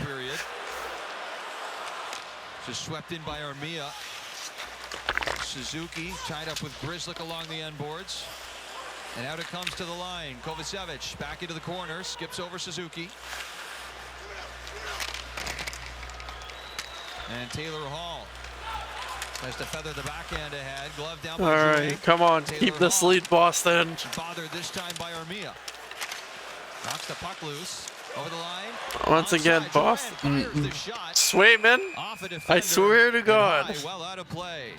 Just swept in by Armia. Suzuki tied up with Grzelcyk along the end boards. And out it comes to the line. Kovacevic back into the corner. Skips over Suzuki. And Taylor Hall tries to feather the backhand ahead. Glove down by All Drouin. right, come on. Taylor Keep this Hall. lead, Boston. Bothered this time by Armia. Knocks the puck loose. Over the line. Once again, Onside, Boston. Drouin fires the shot Swayman. off a I defender swear to and God. high, well out of play.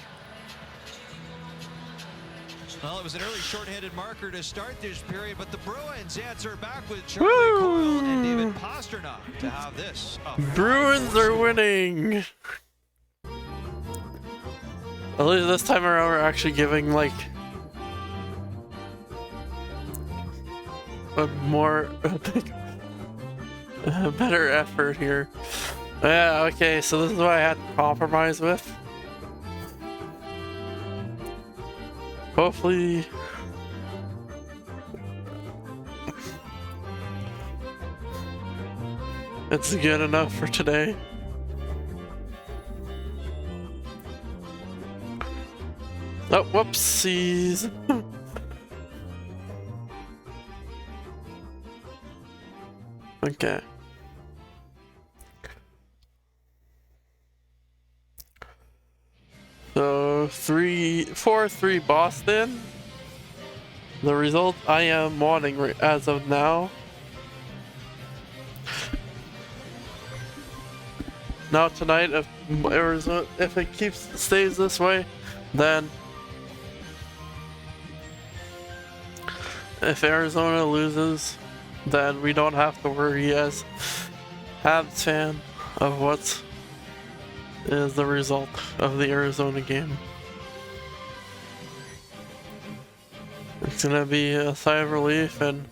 Well, it was an early short-handed marker to start this period, but the Bruins answer back with Charlie Woo! Coyle and David Pastrnak to have this. Bruins are winning. At least this time around, we're actually giving like a more a better effort here. Yeah, okay, so this is what I had to compromise with. Hopefully it's good enough for today. Oh, whoopsies. Okay. So 4-3 Boston. The result I am wanting as of now. Now tonight, if Arizona, if it stays this way, then if Arizona loses, then we don't have to worry as HABS fan of what is the result of the Arizona game. It's gonna be a sigh of relief, and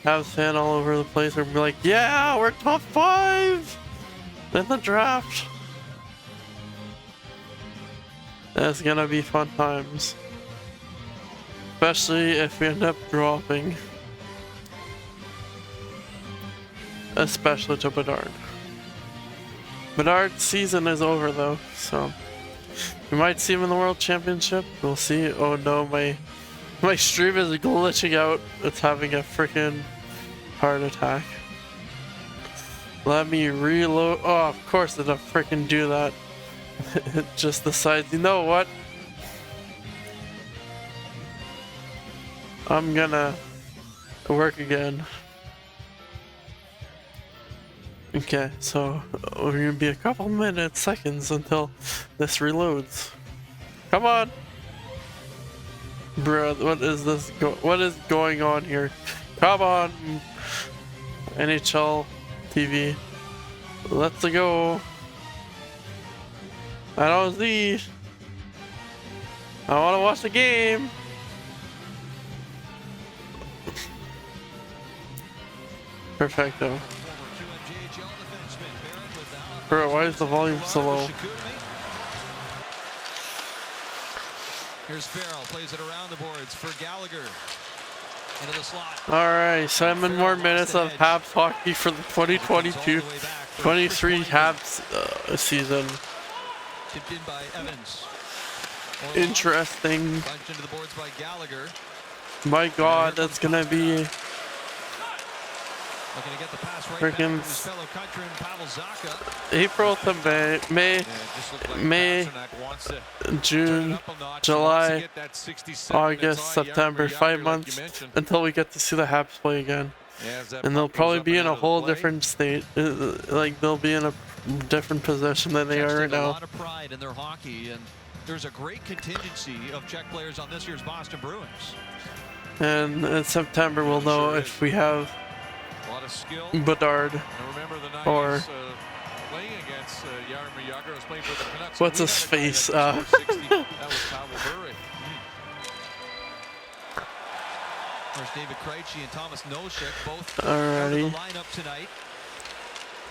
HABS fan all over the place are gonna be like, yeah, we're top 5 in the draft. It's gonna be fun times. Especially if we end up dropping. Especially to Bedard. Bedard's season is over though, so we might see him in the World Championship. We'll see. Oh no, my stream is glitching out. It's having a freaking heart attack. Let me reload. Oh, of course it'll freaking do that. it just decides, you know what? I'm gonna work again. Okay, so we're gonna be a couple minutes, seconds until this reloads. Come on! Bruh, what is this? What is going on here? Come on! NHL TV. Let's go! I don't see. I wanna watch the game! Perfecto. Bro, why is the volume so low? Here's Farrell, plays it around the boards for Gallagher. Into the slot. Alright, 7 more minutes of HABS hockey for the 2022-23 HABS season. Tipped in by Evans. Interesting. Bunched into the boards by Gallagher. My god, that's gonna be Looking to get the pass right freaking back to his fellow countryman Pavel Zacha. April to May, June, July, August, September, 5 months until we get to see the Habs play again. And they'll probably be in a whole different state. Like they'll be in a different position than they are right now. A lot of pride in their hockey, and there's a great contingency of Czech players on this year's Boston Bruins. And in September we'll know if we have Bedard or what's his face? There's David Krejci and Thomas Nosek, both alrighty. out of the lineup tonight.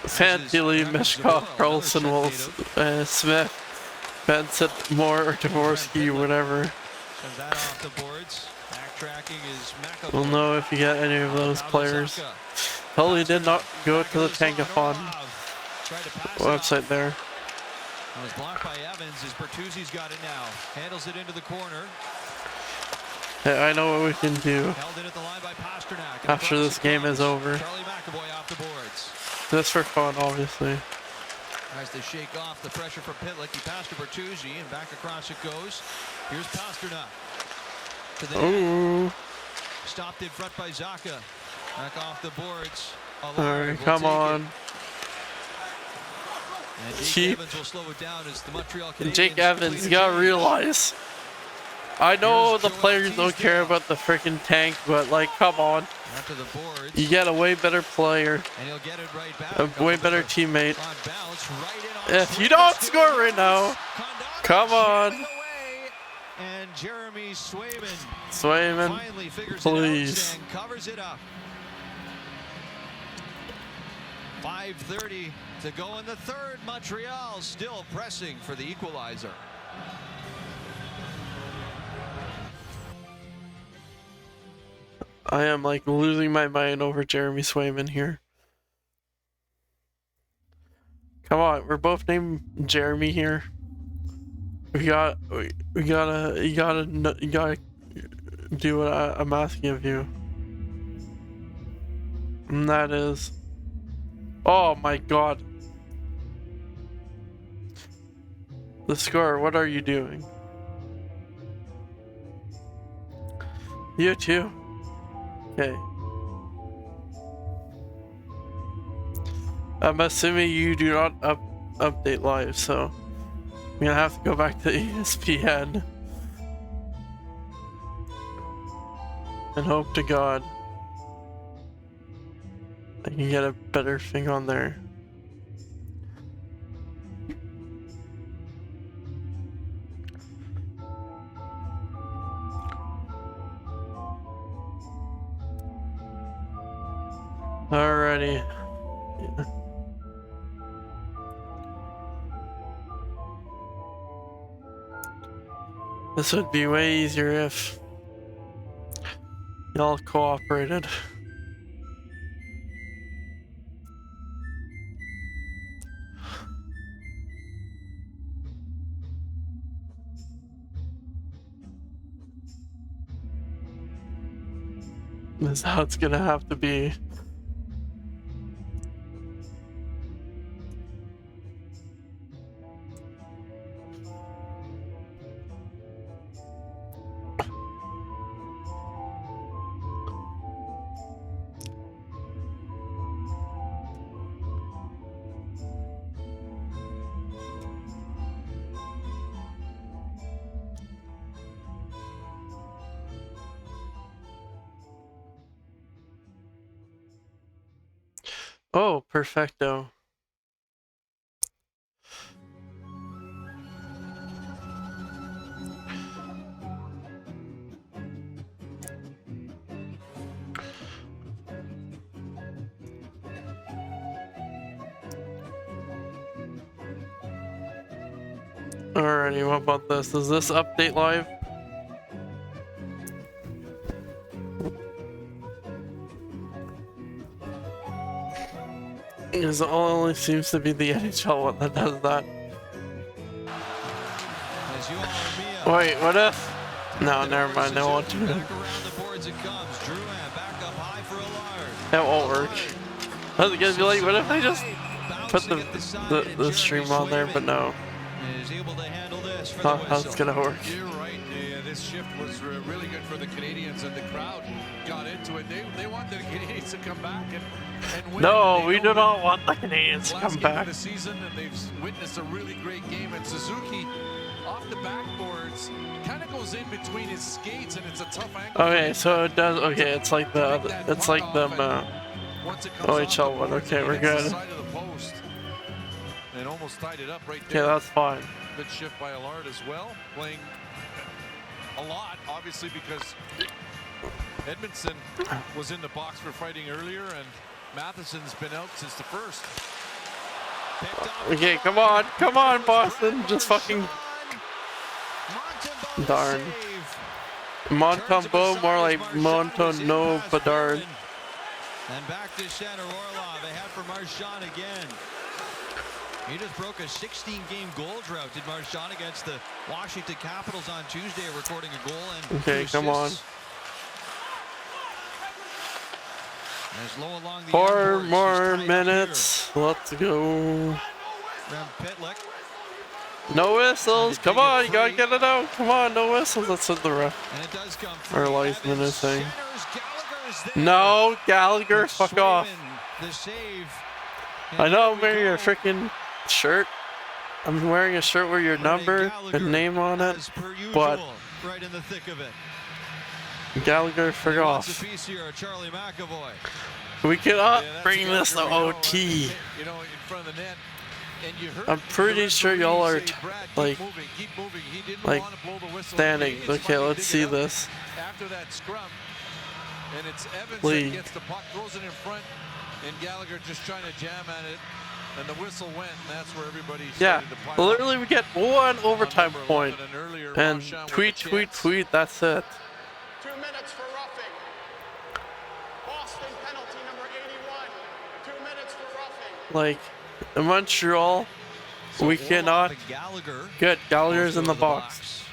Fantilli, Mishkov, Carlson, Smith, Benson, Moore, or Dvorsky, whatever. Send that off the boards. Backtracking is McAvoy. We'll know if you get any of those players. Totally did not go to the Tankathon website there. It was blocked by Evans as Bertuzzi's got it now. Handles it into the corner. Hey, I know what we can do Held in at the line by Pasternak. after this game is over. Charlie McAvoy off the boards. Just for fun, obviously. As they shake off the pressure from Pitlick, he passed to Bertuzzi, and back across it goes. Here's Pasternak. To the net. Stopped in front by Zacha. Back off the boards. Alright, come on. And Jake Evans will slow it down as the Montreal Canadiens. Jake Evans, you gotta realize. I know the players don't care about the freaking tank, but like, come on. After the boards. You get a way better player, And he'll get it right back. a way better teammate. On bounce, right in on If you don't score right now, come on. And Jeremy Swayman Swayman, figures please. it out and covers it up. 5:30 to go in the third. Montreal still pressing for the equalizer. I am like losing my mind over Jeremy Swayman here. Come on, we're both named Jeremy here. You gotta do what I'm asking of you. And that is, oh my god. The score, what are you doing? You too? Okay. I'm assuming you do not update live, so I'm gonna have to go back to ESPN and hope to God I can get a better thing on there. Alrighty. Yeah. This would be way easier if y'all cooperated. This is how it's gonna have to be. Oh, perfecto. Alrighty, what about this? Is this update live? Because it only seems to be the NHL one that does that. Wait, what if? No, never mind. That won't do it. That won't work. I was gonna be like, what if I just put the stream on there, but no. How's it gonna work? You're right. This shift was really good for the Canadians, and the crowd got into it. They want the Canadians to come back and win. No, we do not want the Canadians to come back. The season, and they've witnessed a really great game. And Suzuki, off the backboards, kind of goes in between his skates, and it's a tough angle. Okay, so it does. Okay, it's like the OHL one. Okay, we're good. And almost tied it up right there. Okay, that's fine. Good shift by Allard as well, playing a lot, obviously, because Edmondson was in the box for fighting earlier, and Matheson's been out since the first. Okay, come on, Boston, just fucking darn. Montembeault, more like Montembeault, Bedard. And back to center, Orlov ahead for Marchand again. He just broke a 16-game goal drought, did Marchand, against the Washington Capitals on Tuesday, recording a goal and okay, come on. As low along the 4 more minutes. Here. Let's go. No whistles. Come on, you gotta get it out. Come on, no whistles. That's what the ref or linesman is saying. No, Gallagher, fuck off. I know I'm wearing a freaking shirt. I'm wearing a shirt with your number and name on it, but right in the thick of it. Gallagher, fuck off. We cannot bring this to OT. I'm pretty sure y'all are like standing. Okay, let's see this. After that scrum, and it's Evans Please. that gets the puck, throws it in front, and Gallagher just trying to jam at it, and the whistle went, and that's where everybody started to pile literally we get one overtime point, and tweet, that's it. 2 minutes for roughing. Boston penalty number 81. 2 minutes for roughing. Like, in Montreal, we cannot get Gallagher's in the box.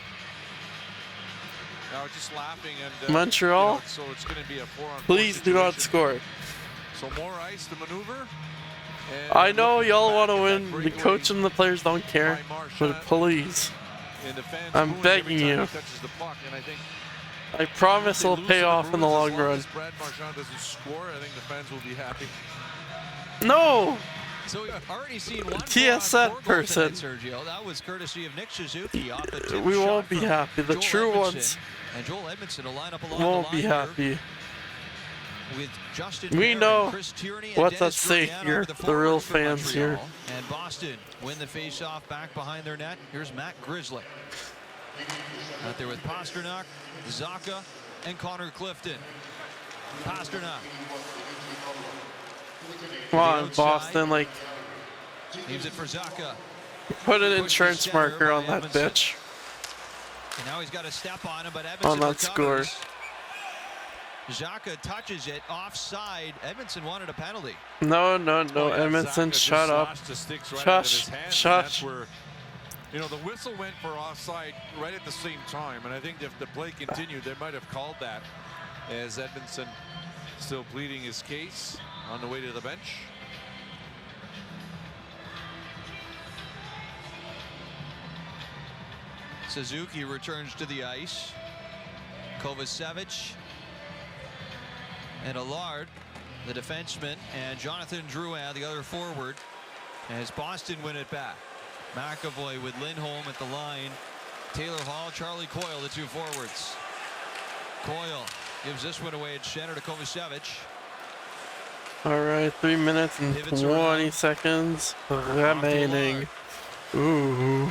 I was just laughing, and Montreal, you know, so it's going to be a 4-on-4 please do not score. So more ice to maneuver. I know y'all want to win. The coach and the players don't care, but please, I'm begging you. I promise it'll pay off in the long run. Brad Marchand doesn't score, I think the fans will be happy. No! So we've already seen one TSN person. Sergio. That was courtesy of Nick Suzuki off the tip We shot won't be from happy. The Joel true Edmondson. ones And Joel Edmondson will line up along won't the be line happy. with Justin We Barron, know Chris Tierney, and what's at Dennis stake Drouin here. are The real forwards for fans Montreal. here. And Boston win the face-off back behind their net. Here's Matt Grizzly. Out there with Pasternak, Zaka, and Connor Clifton. Pasternak. Come on, Boston, like, Leaves it for Zaka. put an insurance marker on that bitch. And now he's got a step on him, but Edmondson On that score. recovers. Zaka touches it offside. Edmondson wanted a penalty. No, Edmondson, Zaka shut just up. slashed the sticks right out of his Shush, hands, and shush. that's where, you know, the whistle went for offside right at the same time, and I think if the play continued, they might have called that, as Edmondson still pleading his case on the way to the bench. Suzuki returns to the ice. Kovacevic and Allard, the defenseman, and Jonathan Drouin, the other forward, as Boston win it back. McAvoy with Lindholm at the line. Taylor Hall, Charlie Coyle, the two forwards. Coyle gives this one away at center to Kovacevic. Alright, 3 minutes and 20 seconds remaining. Ooh.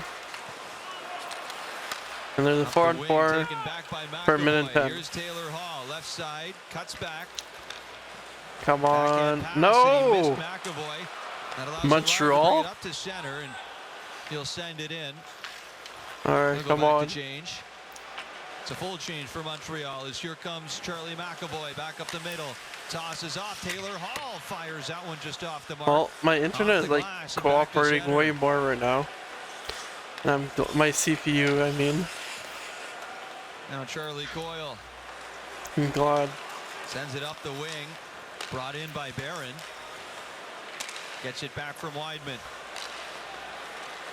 And there's a 4-on-4 per minute 10. Here's Taylor Hall, left side, cuts back. Come on. No! Montreal? Up to center and he'll send it in. Alright, come on. Change. It's a full change for Montreal as here comes Charlie McAvoy back up the middle. Tosses off. Taylor Hall fires that one just off the mark. Well, my internet is like cooperating way more right now. My CPU, I mean. Now Charlie Coyle. I'm glad. Sends it up the wing. Brought in by Barron. Gets it back from Weidman.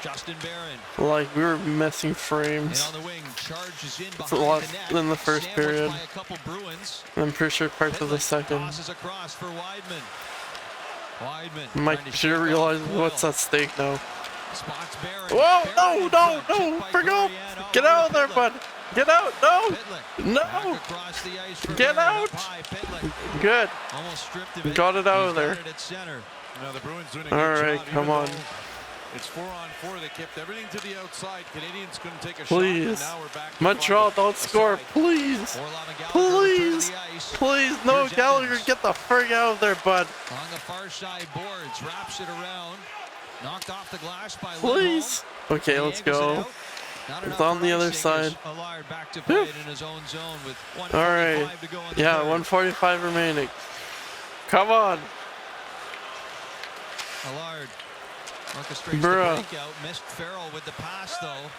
Justin Barron. Like, we were missing frames. And on the wing, charges in It's a lot in the first period. By a couple Bruins. I'm pretty sure parts of the second. Tosses across for Weidman. Weidman. Mike should realize what's at stake now. Spots Barron. Whoa! No! Forgo! Get out of there, bud! Get out! No! No! Get out! Good. Got it out of there. Alright, come on. It's 4-on-4. They kept everything to the outside. Canadians couldn't take a please. Shot. Now we're back Montreal, don't score. Please. Please. Please. No, Gallagher, get the frig out of there, bud. On the far side boards, wraps it around. Knocked off the glass by please. Okay, let's go. It's on the other side. Back to play it in his own zone with 1:45 Alright. to go in the Yeah, third. 1:45 remaining. Come on. Allard orchestrates the breakout. Missed Farrell with the pass though.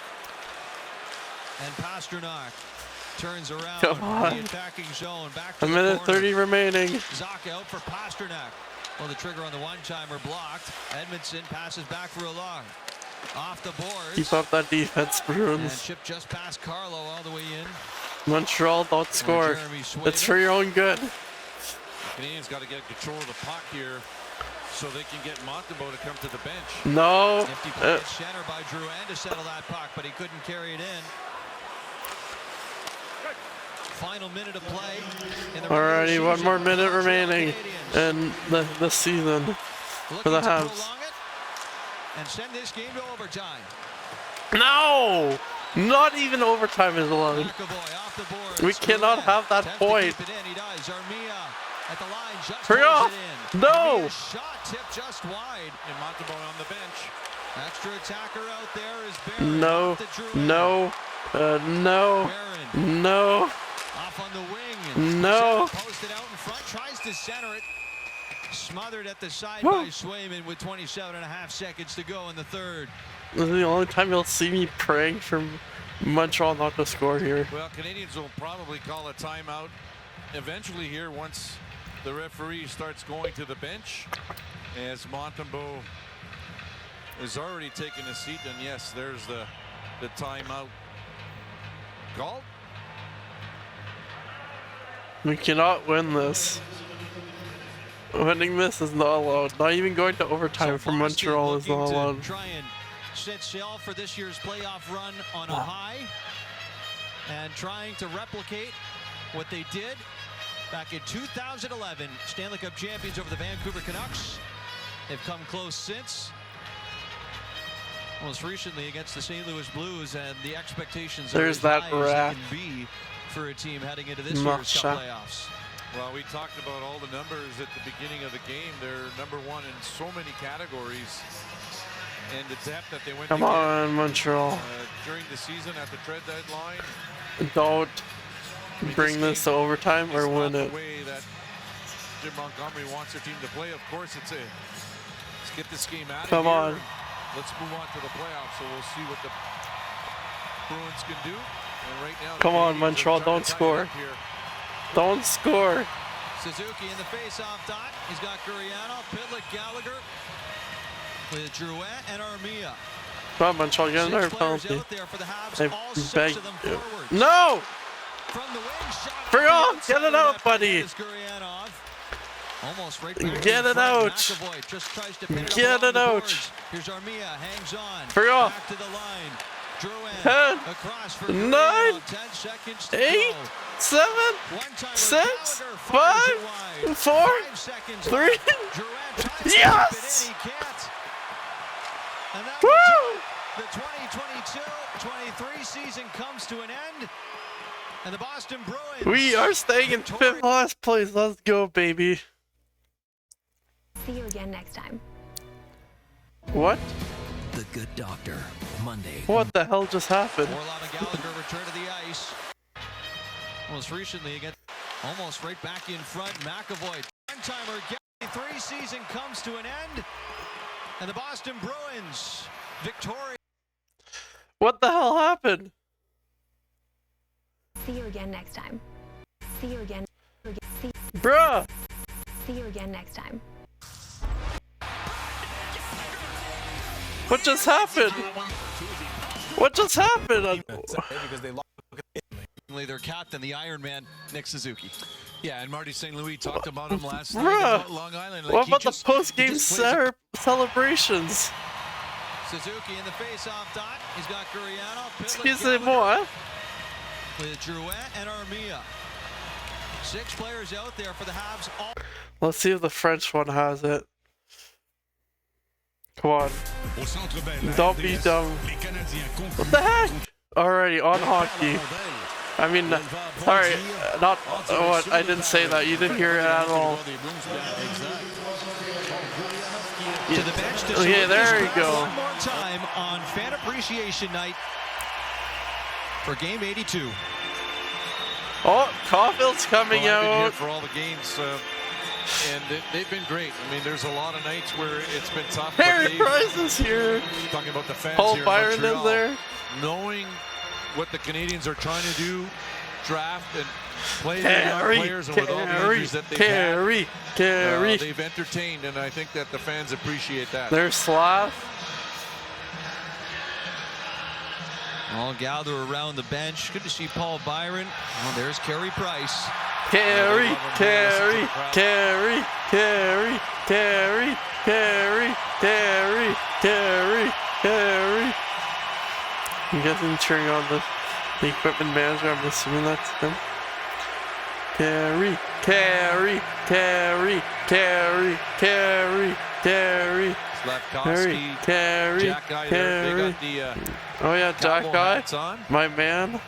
And Pasternak turns around. Come on. The attacking zone. Back to A minute 30 remaining. Zaka out for Pasternak. Well, the trigger on the one-timer blocked. Edmondson passes back for a long. Off the boards. Keep up that defense, Bruins. And chip just past Carlo all the way in. Montreal, don't score. It's for your own good. The Canadians got to get control of the puck here so they can get Montembeault to come to the bench. No. Nifty play at center by Drouin to settle that puck, but he couldn't carry it in. Final minute of play. Alrighty, 1 more minute remaining in the season for the Habs. And send this game to overtime. No! Not even overtime is allowed. We cannot have that point. He does. Armia at the line just Hurry up! No! Shot tipped just wide. And Montembeault on the bench. Extra attacker out there is Barron. No. No. No. Barron. No. Off on the wing. No. Posted out in front. Tries to center it. Smothered at the side by Swayman with 27.5 seconds to go in the third. This is the only time you'll see me praying for Montreal not to score here. Well, Canadians will probably call a timeout eventually here once the referee starts going to the bench, as Montembeault is already taking a seat. And yes, there's the timeout called. We cannot win this. Winning this is not allowed. Not even going to overtime for Montreal is not allowed. Try and set sail for this year's playoff run on a high, and trying to replicate what they did back in 2011, Stanley Cup champions over the Vancouver Canucks. They've come close since. Most recently against the St. Louis Blues, and the expectations are as high as they can be for a team heading into this year's Cup playoffs. Well, we talked about all the numbers at the beginning of the game. They're #1 in so many categories, and the depth that they went. Come on, Montreal. During the season at the trade deadline. Don't bring this to overtime or win it. The way that Jim Montgomery wants their team to play. Of course, let's get this game out of here. Come on. Let's move on to the playoffs. So we'll see what the Bruins can do. And right now, come on, Montreal, don't score. Don't score. Suzuki in the face-off dot. He's got Guriano, Pitlick, Gallagher with Drouin and Armia. Come on, Montreal, get another penalty. I beg you. No! From the wing, shot. Bring on! Get it out, buddy! Almost right get it out! Just tries to pin it get it out! Here's Armia, hangs on. Bring on! Back to the line. Drouin 10, across for 9, 10 seconds 8, 7, 6, 5, 4, 3. Yes! And that Woo! the 2022-23 season comes to an end. And the Boston Bruins. We are staying in 5th last place. Let's go, baby. See you again next time. What? The Good Doctor, Monday. What the hell just happened? Orlov and Gallagher return to the ice. Most recently against almost right back in front. McAvoy. One-timer. 3 season comes to an end. And the Boston Bruins victorious. What the hell happened? See you again next time. See you again. Bruh! See you again next time. What just happened? What just happened? Because they lost Their captain, the Iron Man, Nick Suzuki. Yeah, and Marty St. Louis talked about him last night Bruh! at Long Island. Like What he about the just- post-game he just plays celebrations? Suzuki in the face-off dot. He's got Guriano. Excusez-moi. With Drouet and Armia. 6 players out there for the Habs. Let's see if the French one has it. Come on. Don't be dumb. What the heck? Already on hockey. I mean, sorry, not what I didn't say that. You didn't hear it at all. To the bench to Okay, there you go. One more time on Fan Appreciation Night for Game 82. Oh, Caulfield's coming Well, I've been here out. for all the games, and they've been great. I mean, there's a lot of nights where it's been tough. but Harry they've- Price is here. Talking about the fans Paul here in Byron is Montreal, there. knowing what the Canadians are trying to do, draft and play their young players, and with all the injuries that they've had, they've entertained, and I think that the fans appreciate that. There's Slav. All gather around the bench. Good to see Paul Byron. Oh, there's Carey Price. Carey. I'm guessing cheering on the equipment manager. I'm assuming that's him. Carey. Slavkovsky, Jack Guy there. They got the Oh yeah, Jack cowboy Guy, hats on. my man.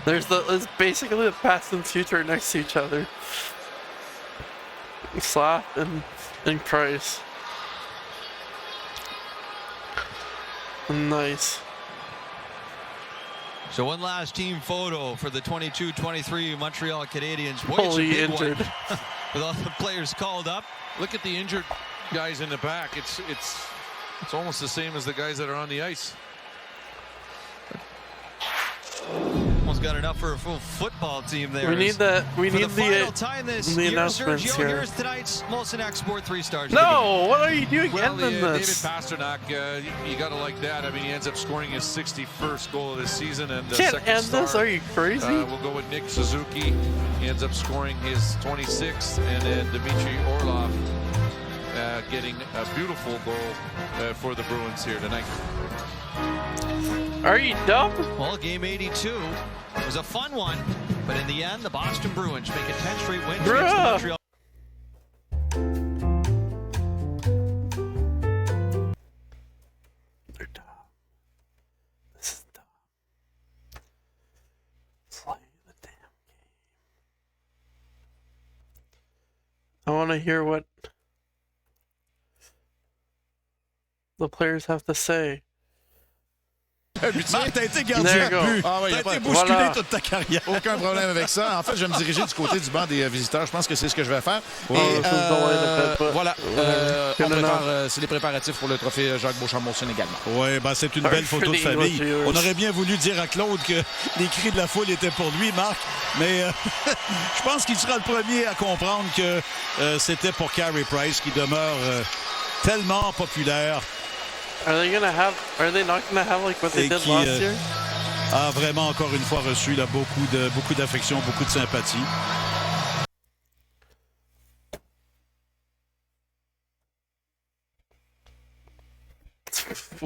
It's basically the past and future next to each other. Slav and Price. Nice. So one last team photo for the 22-23 Montreal Canadiens. Boy, Fully it's a big injured. one. With all the players called up. Look at the injured guys in the back. It's almost the same as the guys that are on the ice. Almost got enough for a full football team there. We need the final time this the year, announcements Sergio, here. here's tonight's Molson Export 3 stars. No, what are you doing? Well, Ending David this. Pastrnak, you got to like that. I mean, he ends up scoring his 61st goal of this season, and the Can't second end this. star, Are you crazy? we'll go with Nick Suzuki. He ends up scoring his 26th, and then Dmitry Orlov getting a beautiful goal for the Bruins here tonight. Are you dumb? Well, game 82 was a fun one, but in the end, the Boston Bruins make a 10th straight win against the Bruh. Montreal. They're dumb. This is dumb. Play the damn game. I want to hear what the players have to say. Marc, t'as été There gardien you go. de but. Ah ouais, y T'as a pas- été bousculé Voilà. toute ta carrière. Aucun problème avec ça. En fait, je vais me diriger du côté du banc des visiteurs. Je pense que c'est ce que je vais faire. Oh, Et, this is the way to put- voilà. Good On prépare, enough. c'est les préparatifs pour le trophée Jacques Beauchamp-Molson également. Oui, ben c'est une belle photo de for the English famille. viewers. On aurait bien voulu dire à Claude que les cris de la foule étaient pour lui, Marc, mais je pense qu'il sera le premier à comprendre que c'était pour Carey Price, qui demeure tellement populaire Are they not gonna have like what they et did qui last year? a vraiment encore une fois reçu là, beaucoup d'affection, beaucoup de sympathie.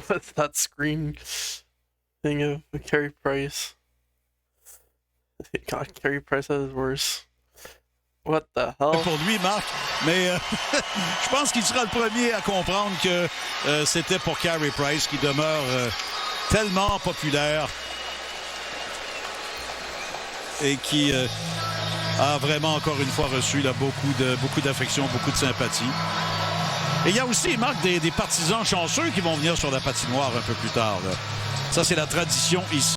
What's that screen thing of Carey Price? God, Carey Price is worse. What the hell? Pour lui, Marc, mais je pense qu'il sera le premier à comprendre que c'était pour Carey Price, qui demeure tellement populaire et qui a vraiment encore une fois reçu là, beaucoup d'affection, beaucoup de sympathie. Et il y a aussi, Marc, des partisans chanceux qui vont venir sur la patinoire un peu plus tard. Là. Ça, c'est la tradition ici.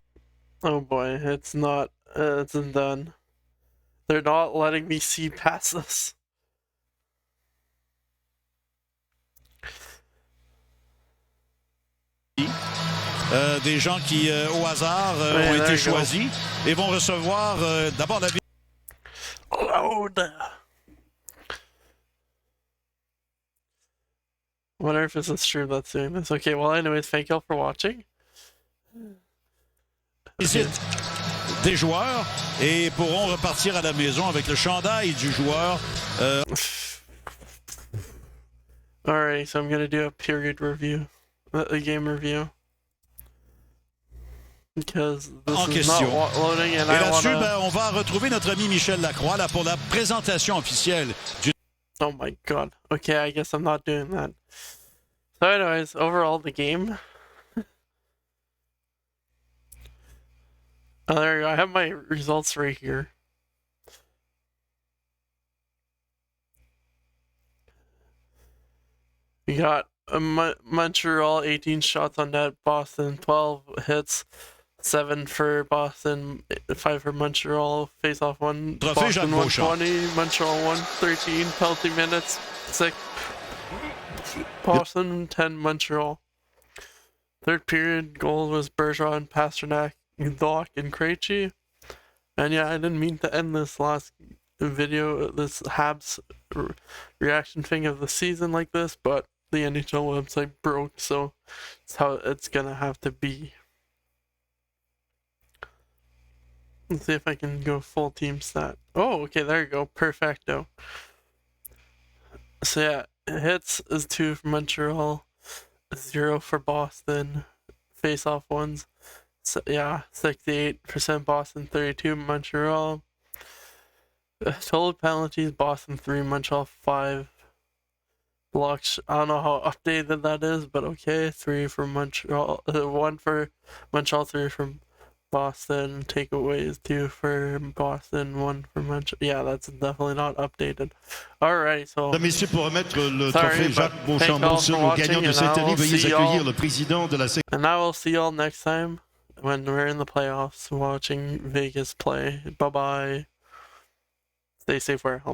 Oh boy, it's not, it's done. They're not letting me see past this. Des gens qui, au hasard, ont été choisis et vont recevoir d'abord la... Load! Wonder if it's a stream that's doing this. Okay, well anyways, thank y'all for watching. Visite des joueurs et pourront repartir à la maison avec le chandail du joueur. Alright, so I'm gonna do a period review, a game review. Because this is not loading and et I là-dessus, wanna... on va retrouver notre ami Michel Lacroix là, pour la présentation officielle du... Oh my god. Okay, I guess I'm not doing that. So anyways, overall the game. There you go. I have my results right here. We got Montreal 18 shots on net, Boston 12 hits, 7 for Boston, 5 for Montreal, face-off 1, Boston 120, Montreal 113, penalty minutes 6, Boston 10, Montreal. Third period goal was Bergeron, Pasternak, Doc, and Krejci. And yeah, I didn't mean to end this last video, this Habs reaction thing of the season like this, but the NHL website broke, so it's how it's gonna have to be. Let's see if I can go full team stat. Oh, okay, there you go. Perfecto. So yeah, hits is 2 for Montreal, 0 for Boston, face-off ones. So yeah, 68% Boston, 32 Montreal. Total penalties, Boston 3, Montreal 5. Blocks, I don't know how updated that is, but okay. 3 for Montreal, 1 for Montreal, 3 from Boston. Takeaways, 2 for Boston, 1 for Montreal. Yeah, that's definitely not updated. Alright, so... Messieurs, pour remettre le trophée Jacques Beauchamp-Monceau au gagnant de cette année, veuillez accueillir le président de la... And I will see y'all next time when we're in the playoffs watching Vegas play. Bye-bye. Stay safe, wear a helmet.